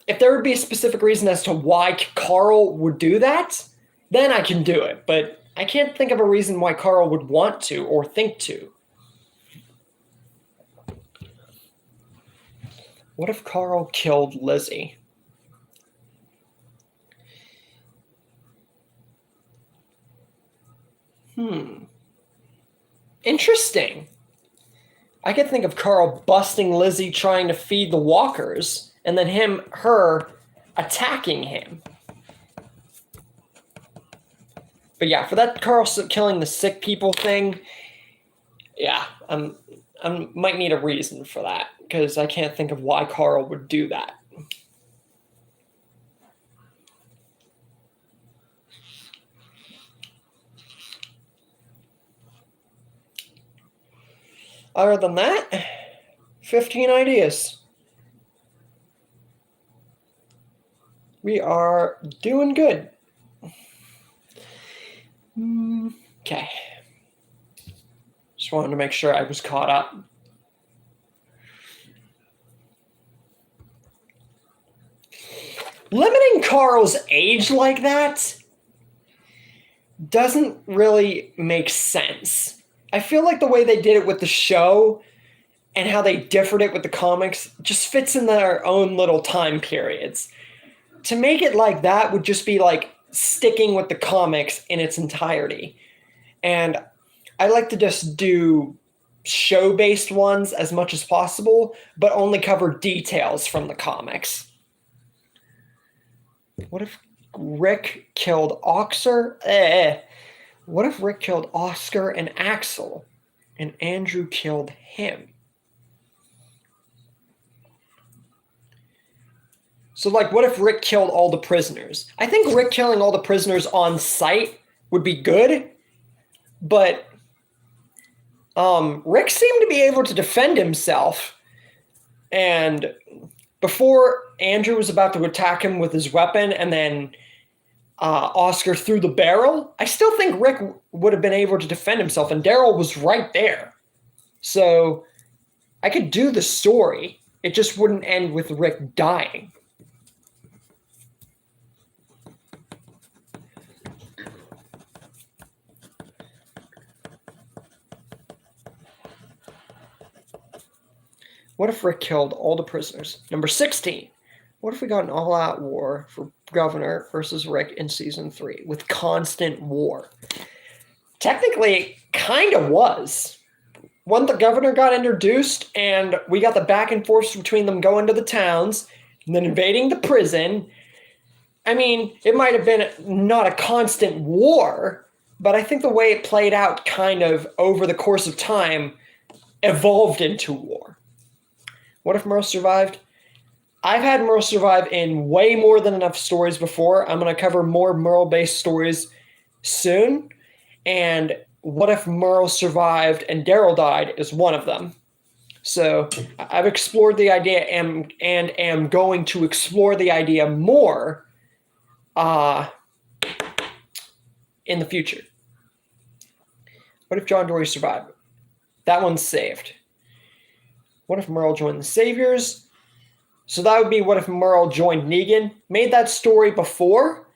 A: if there would be a specific reason as to why Carl would do that, then I can do it. But I can't think of a reason why Carl would want to or think to. What if Carl killed Lizzie? Interesting. I could think of Carl busting Lizzie trying to feed the walkers, and then her attacking him. But yeah, for that Carl killing the sick people thing, yeah, I might need a reason for that, because I can't think of why Carl would do that. Other than that, 15 ideas. We are doing good. Okay. Just wanted to make sure I was caught up. Limiting Carl's age like that doesn't really make sense. I feel like the way they did it with the show and how they differed it with the comics just fits in their own little time periods. To make it like that would just be like sticking with the comics in its entirety. And I like to just do show-based ones as much as possible, but only cover details from the comics. What if Rick killed Oxer? What if Rick killed Oscar and Axel and Andrew killed him? So, like, what if Rick killed all the prisoners? I think Rick killing all the prisoners on sight would be good, but Rick seemed to be able to defend himself. And before Andrew was about to attack him with his weapon and then Oscar threw the barrel, I still think Rick would have been able to defend himself, and Daryl was right there. So I could do the story. It just wouldn't end with Rick dying. What if Rick killed all the prisoners? Number 16. What if we got an all-out war for Governor versus Rick in season 3 with constant war? Technically, it kind of was. When the Governor got introduced and we got the back and forth between them going to the towns and then invading the prison, I mean, it might have been not a constant war, but I think the way it played out kind of over the course of time evolved into war. What if Merle survived? I've had Merle survive in way more than enough stories before. I'm going to cover more Merle-based stories soon. And what if Merle survived and Daryl died is one of them. So I've explored the idea and am going to explore the idea more in the future. What if John Dorie survived? That one's saved. What if Merle joined the Saviors? So that would be what if Merle joined Negan. Made that story before,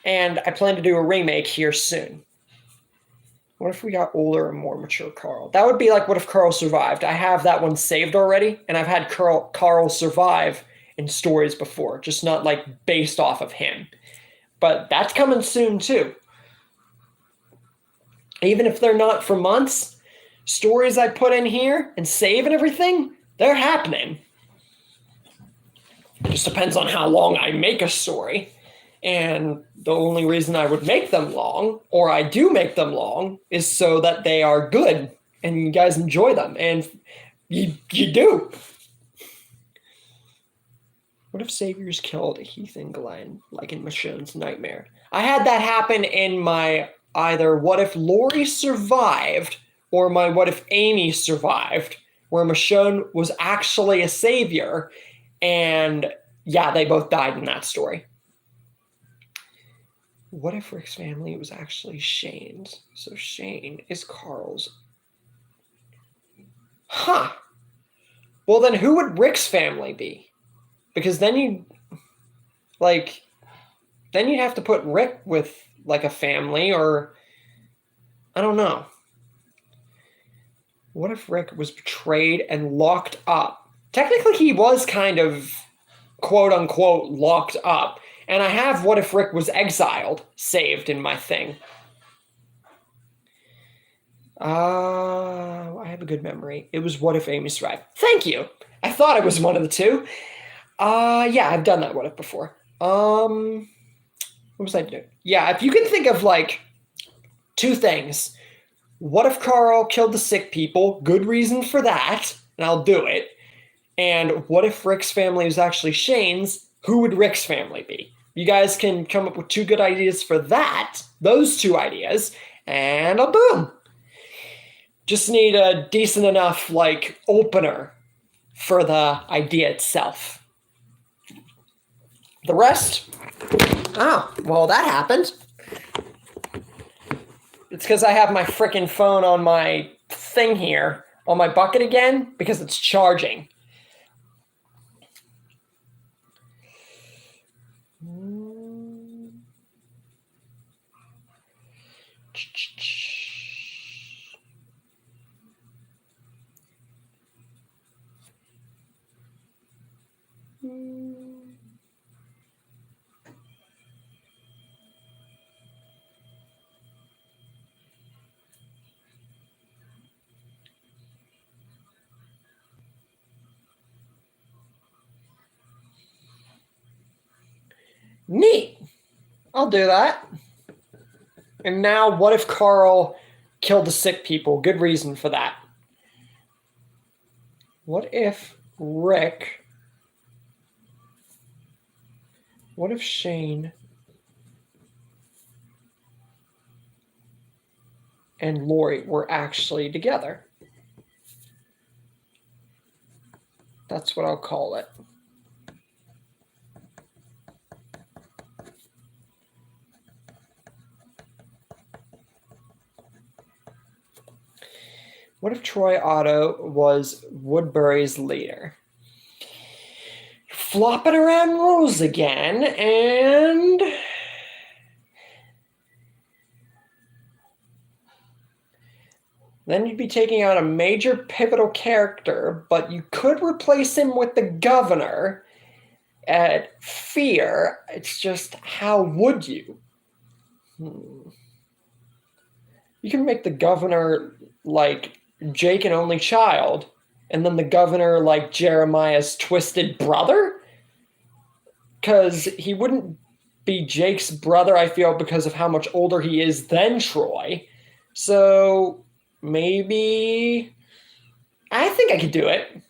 A: and I plan to do a remake here soon. What if we got older and more mature Carl? That would be like what if Carl survived. I have that one saved already, and I've had Carl survive in stories before, just not like based off of him. But that's coming soon too. Even if they're not for months, stories I put in here and save and everything, they're happening. It just depends on how long I make a story. And the only reason I would make them long, or I do make them long, is so that they are good and you guys enjoy them. And you do. What if Saviors killed Heath and Glenn, like in Michonne's Nightmare? I had that happen in my either what if Laurie survived or my what if Amy survived, where Michonne was actually a savior. And yeah, they both died in that story. What if Rick's family was actually Shane's? So Shane is Carl's. Huh. Well, then who would Rick's family be? Because then you'd have to put Rick with like a family, or I don't know. What if Rick was betrayed and locked up? Technically, he was kind of quote unquote locked up. And I have what if Rick was exiled saved in my thing. I have a good memory. It was what if Amy survived. Thank you. I thought it was one of the two. Yeah, I've done that what if before. What was I doing? Yeah, if you can think of like two things. What if Carl killed the sick people? Good reason for that, and I'll do it. And what if Rick's family was actually Shane's? Who would Rick's family be? You guys can come up with two good ideas for that, those two ideas, and boom. Just need a decent enough like opener for the idea itself. The rest, oh, well, that happened. It's because I have my freaking phone on my thing here, on my bucket again, because it's charging. Neat. I'll do that. And now, what if Carl killed the sick people? Good reason for that. What if Rick... What if Shane and Lori were actually together? That's what I'll call it. What if Troy Otto was Woodbury's leader? Flopping around rules again, and then you'd be taking out a major pivotal character, but you could replace him with the governor at Fear. It's just, how would you? You can make the governor like Jake and only child, and then the governor like Jeremiah's twisted brother? Because he wouldn't be Jake's brother, I feel, because of how much older he is than Troy. So maybe... I think I could do it.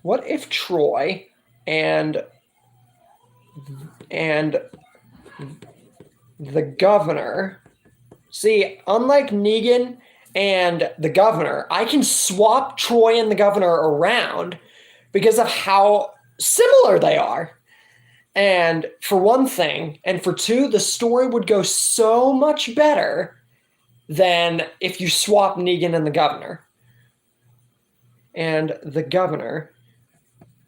A: What if Troy and the governor... See, unlike Negan and the governor, I can swap Troy and the governor around because of how similar they are. And for one thing, and for two, the story would go so much better than if you swap Negan and the governor. And the governor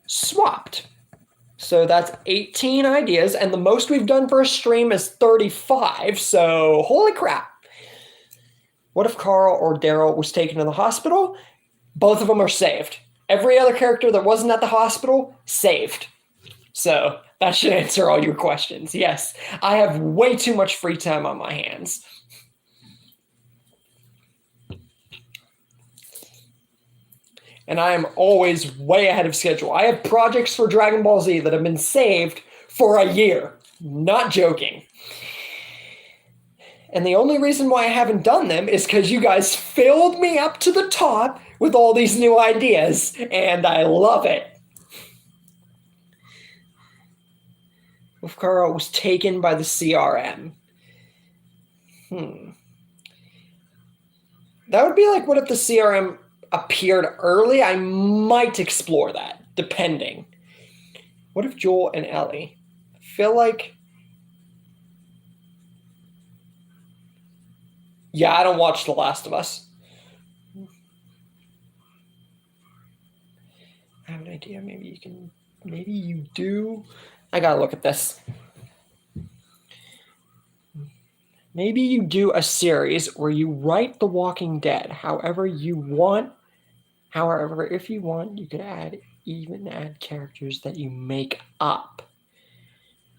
A: swapped. So that's 18 ideas, and the most we've done for a stream is 35, so holy crap. What if Carl or Daryl was taken to the hospital? Both of them are saved. Every other character that wasn't at the hospital, saved. So that should answer all your questions. Yes, I have way too much free time on my hands. And I am always way ahead of schedule. I have projects for Dragon Ball Z that have been saved for a year. Not joking. And the only reason why I haven't done them is because you guys filled me up to the top with all these new ideas, and I love it. If Carl was taken by the CRM. That would be like, what if the CRM appeared early? I might explore that, depending. What if Joel and Ellie? I feel like... Yeah, I don't watch The Last of Us. I have an idea. Maybe you can... Maybe you do... I gotta look at this. Maybe you do a series where you write The Walking Dead however you want. However, if you want, you could even add characters that you make up.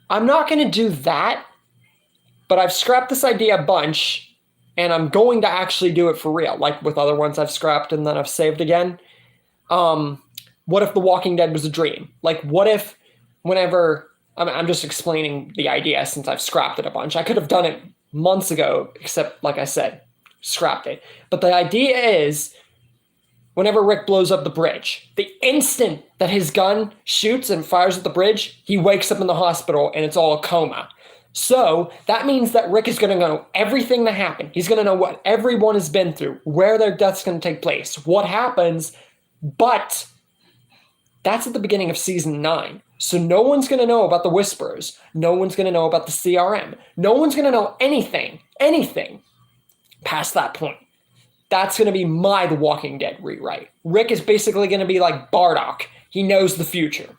A: I'm not going to do that, but I've scrapped this idea a bunch, and I'm going to actually do it for real, like with other ones I've scrapped and then I've saved again. What if The Walking Dead was a dream? Like, what if whenever... I'm just explaining the idea since I've scrapped it a bunch. I could have done it months ago, except, like I said, scrapped it. But the idea is, whenever Rick blows up the bridge, the instant that his gun shoots and fires at the bridge, he wakes up in the hospital and it's all a coma. So that means that Rick is going to know everything that happened. He's going to know what everyone has been through, where their death's going to take place, what happens. But that's at the beginning of season 9. So no one's going to know about the Whisperers. No one's going to know about the CRM. No one's going to know anything past that point. That's going to be my The Walking Dead rewrite. Rick is basically going to be like Bardock. He knows the future.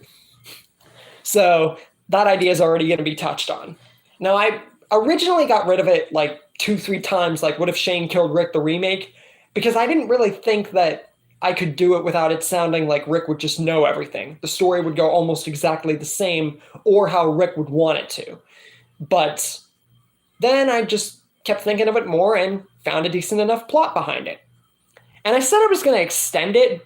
A: So that idea is already going to be touched on. Now, I originally got rid of it like 2-3 times, like what if Shane killed Rick, the remake? Because I didn't really think that I could do it without it sounding like Rick would just know everything. The story would go almost exactly the same, or how Rick would want it to. But then I just kept thinking of it more and found a decent enough plot behind it. And I said I was going to extend it,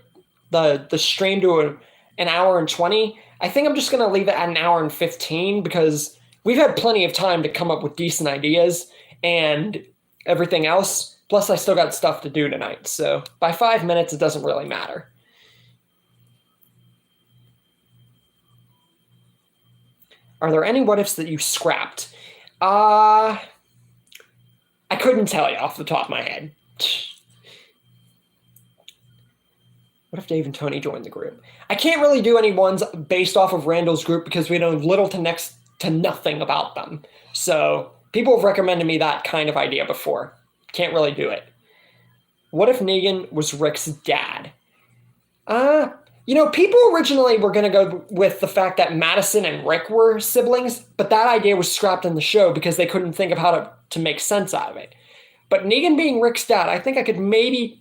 A: the stream, to an hour and 20. I think I'm just going to leave it at an hour and 15 because we've had plenty of time to come up with decent ideas and everything else. Plus, I still got stuff to do tonight. So by 5 minutes, it doesn't really matter. Are there any what ifs that you scrapped? I couldn't tell you off the top of my head. What if Dave and Tony joined the group? I can't really do any ones based off of Randall's group because we know little to next to nothing about them. So people have recommended me that kind of idea before. Can't really do it. What if Negan was Rick's dad? People originally were going to go with the fact that Madison and Rick were siblings, but that idea was scrapped in the show because they couldn't think of how to make sense out of it. But Negan being Rick's dad, I think I could maybe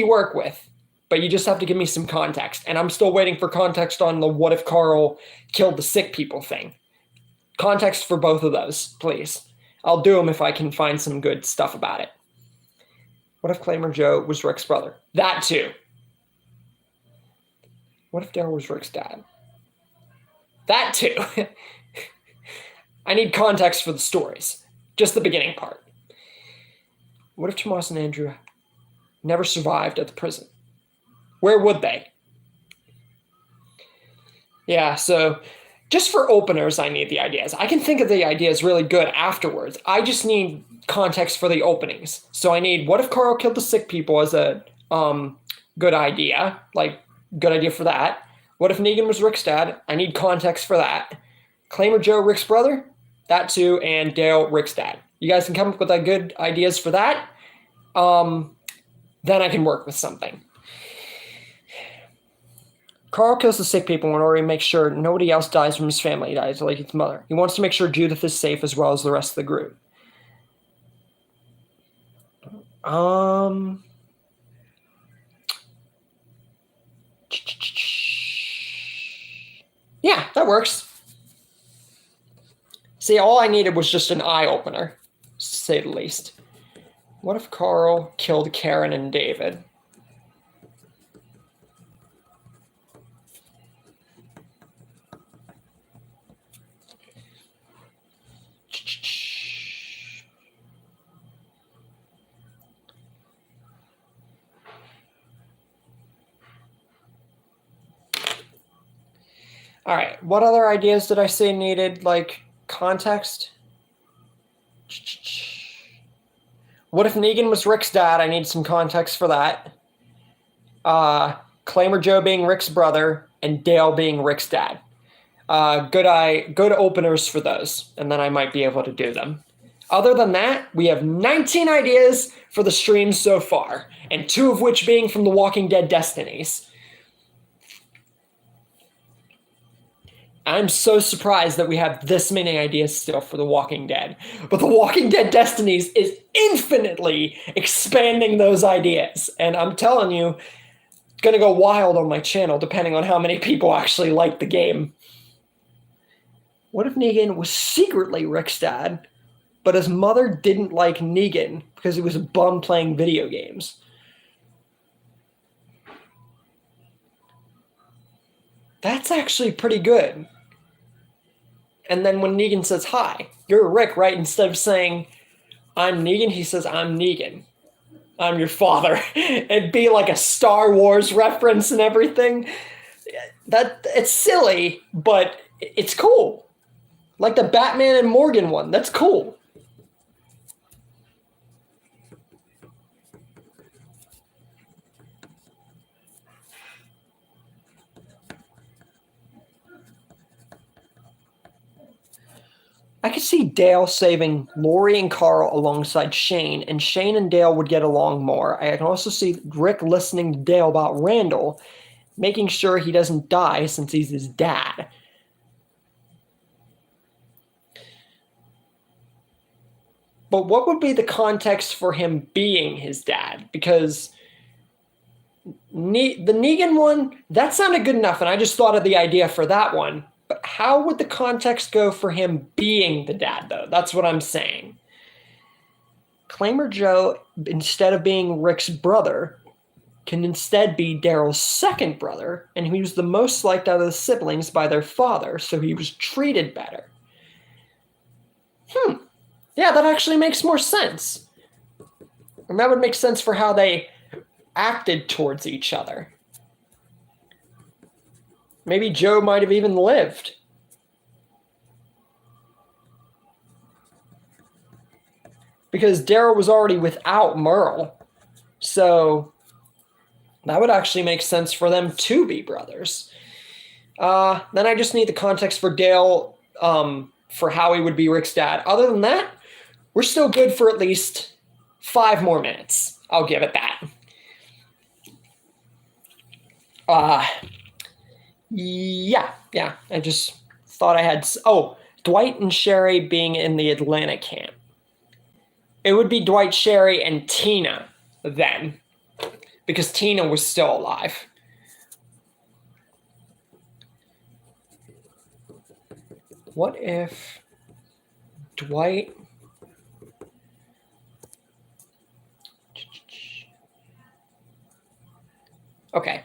A: work with, but you just have to give me some context. And I'm still waiting for context on the what if Carl killed the sick people thing. Context for both of those, please. I'll do them if I can find some good stuff about it. What if Claymore Joe was Rick's brother? That too. What if Daryl was Rick's dad? That too. I need context for the stories. Just the beginning part. What if Tomas and Andrew never survived at the prison? Where would they? Yeah, so just for openers, I need the ideas. I can think of the ideas really good afterwards. I just need context for the openings. So I need what if Carl killed the sick people as a good idea, good idea for that. What if Negan was Rick's dad? I need context for that. Claymore Joe, Rick's brother? That too, and Dale, Rick's dad. You guys can come up with good ideas for that. Then I can work with something. Carl kills the sick people in order to make sure nobody else dies from his family dies, like his mother. He wants to make sure Judith is safe as well as the rest of the group. Yeah, that works. See, all I needed was just an eye-opener, to say the least. What if Carl killed Karen and David? All right, what other ideas did I say needed, context? What if Negan was Rick's dad? I need some context for that. Claymore Joe being Rick's brother and Dale being Rick's dad. Good openers for those, and then I might be able to do them. Other than that, we have 19 ideas for the stream so far, and 2 of which being from the Walking Dead Destinies. I'm so surprised that we have this many ideas still for The Walking Dead. But The Walking Dead Destinies is infinitely expanding those ideas. And I'm telling you, it's going to go wild on my channel depending on how many people actually like the game. What if Negan was secretly Rick's dad, but his mother didn't like Negan because he was a bum playing video games? That's actually pretty good. And then when Negan says, hi, you're Rick, right? Instead of saying, I'm Negan, he says, I'm Negan. I'm your father. It'd be like a Star Wars reference and everything. It's silly, but it's cool. Like the Batman and Morgan one. That's cool. I could see Dale saving Lori and Carl alongside Shane, and Shane and Dale would get along more. I can also see Rick listening to Dale about Randall, making sure he doesn't die since he's his dad. But what would be the context for him being his dad? Because the Negan one, that sounded good enough, and I just thought of the idea for that one. But how would the context go for him being the dad, though? That's what I'm saying. Claymore Joe, instead of being Rick's brother, can instead be Daryl's second brother, and he was the most liked out of the siblings by their father, so he was treated better. Yeah, that actually makes more sense. And that would make sense for how they acted towards each other. Maybe Joe might have even lived. Because Daryl was already without Merle. So that would actually make sense for them to be brothers. Then I just need the context for Dale, for how he would be Rick's dad. Other than that, we're still good for at least 5 more minutes. I'll give it that. Yeah. I just thought I had... Oh, Dwight and Sherry being in the Atlanta camp. It would be Dwight, Sherry, and Tina then, because Tina was still alive. What if Dwight... Okay.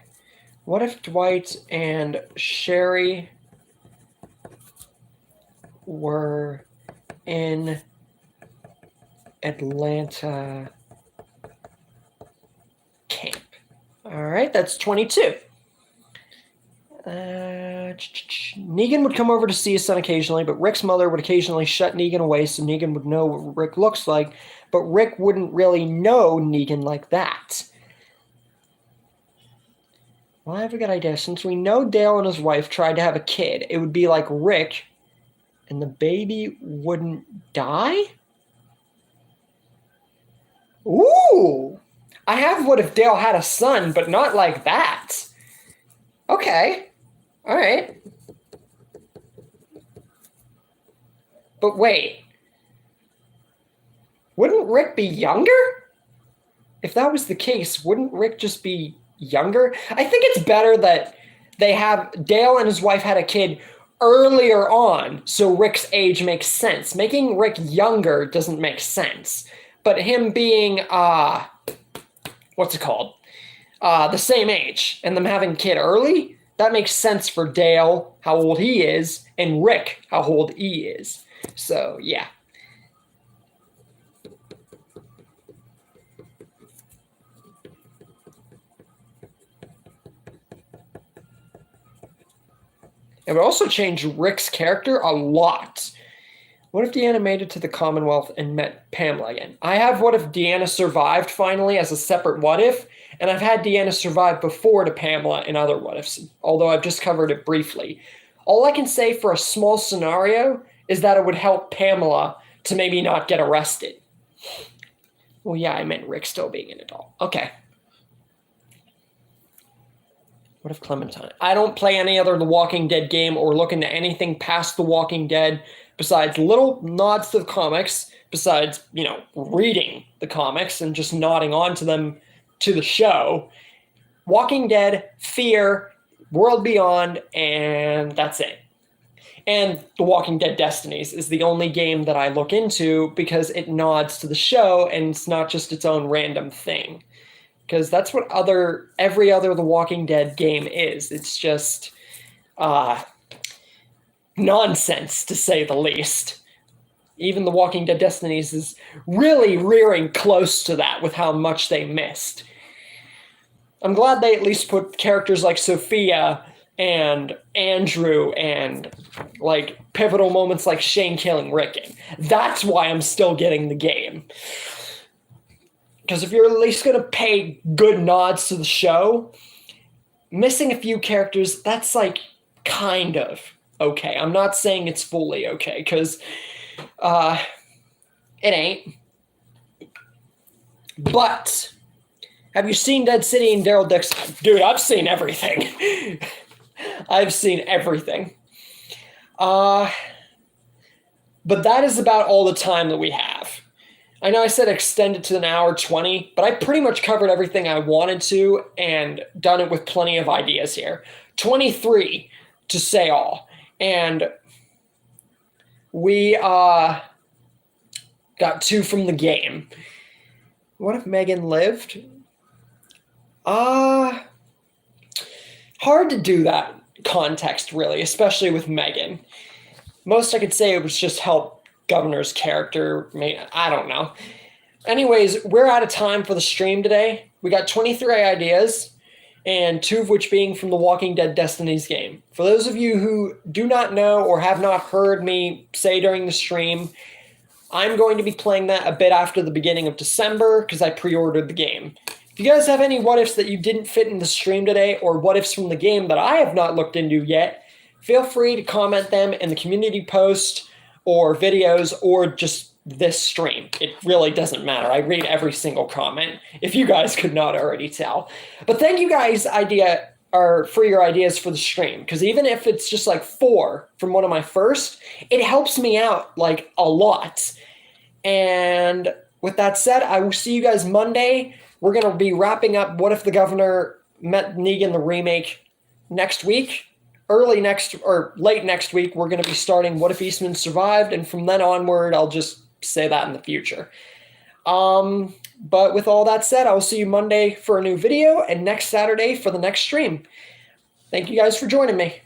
A: What if Dwight and Sherry were in Atlanta camp? All right, that's 22. Negan would come over to see his son occasionally, but Rick's mother would occasionally shut Negan away so Negan would know what Rick looks like, but Rick wouldn't really know Negan like that. Well, I have a good idea. Since we know Dale and his wife tried to have a kid, it would be like Rick, and the baby wouldn't die? Ooh! I have what if Dale had a son, but not like that. Okay. All right. But wait. Wouldn't Rick be younger? If that was the case, wouldn't Rick just be younger? I think it's better that they have Dale and his wife had a kid earlier on, so Rick's age makes sense. Making Rick younger doesn't make sense. But him being, what's it called? The same age, and them having a kid early, that makes sense for Dale, how old he is, and Rick, how old he is. So, yeah. It would also change Rick's character a lot. What if Deanna made it to the Commonwealth and met Pamela again? I have what if Deanna survived finally as a separate what if, and I've had Deanna survive before to Pamela in other what ifs, although I've just covered it briefly. All I can say for a small scenario is that it would help Pamela to maybe not get arrested. Well, yeah, I meant Rick still being an adult. Okay. What if Clementine? I don't play any other The Walking Dead game or look into anything past The Walking Dead besides little nods to the comics, besides, reading the comics and just nodding on to them to the show. Walking Dead, Fear, World Beyond, and that's it. And The Walking Dead Destinies is the only game that I look into because it nods to the show and it's not just its own random thing. Because that's what every other The Walking Dead game is. It's just nonsense, to say the least. Even The Walking Dead Destinies is really rearing close to that with how much they missed. I'm glad they at least put characters like Sophia and Andrew and pivotal moments like Shane killing Rick in. That's why I'm still getting the game. Because if you're at least going to pay good nods to the show, missing a few characters, that's kind of okay. I'm not saying it's fully okay, because it ain't. But have you seen Dead City and Daryl Dixon? Dude, I've seen everything. I've seen everything. But that is about all the time that we have. I know I said extend it to an hour 20, but I pretty much covered everything I wanted to and done it with plenty of ideas here. 23 to say all. And we got 2 from the game. What if Megan lived? Uh, Hard to do that context, really, especially with Megan. Most I could say it was just help Governor's character. I don't know. Anyways, we're out of time for the stream today. We got 23 ideas, and 2 of which being from the Walking Dead Destinies game. For those of you who do not know or have not heard me say during the stream, I'm going to be playing that a bit after the beginning of December because I pre-ordered the game. If you guys have any what-ifs that you didn't fit in the stream today or what-ifs from the game that I have not looked into yet, feel free to comment them in the community post or videos or just this stream. It really doesn't matter. I read every single comment, if you guys could not already tell. But thank you guys for your ideas for the stream, because even if it's just like 4 from one of my first, it helps me out like a lot. And with that said, I will see you guys Monday. We're going to be wrapping up What If the Governor Met Negan the remake next week. Late next week, we're going to be starting What If Eastman Survived, and from then onward, I'll just say that in the future. But with all that said, I will see you Monday for a new video and next Saturday for the next stream. Thank you guys for joining me.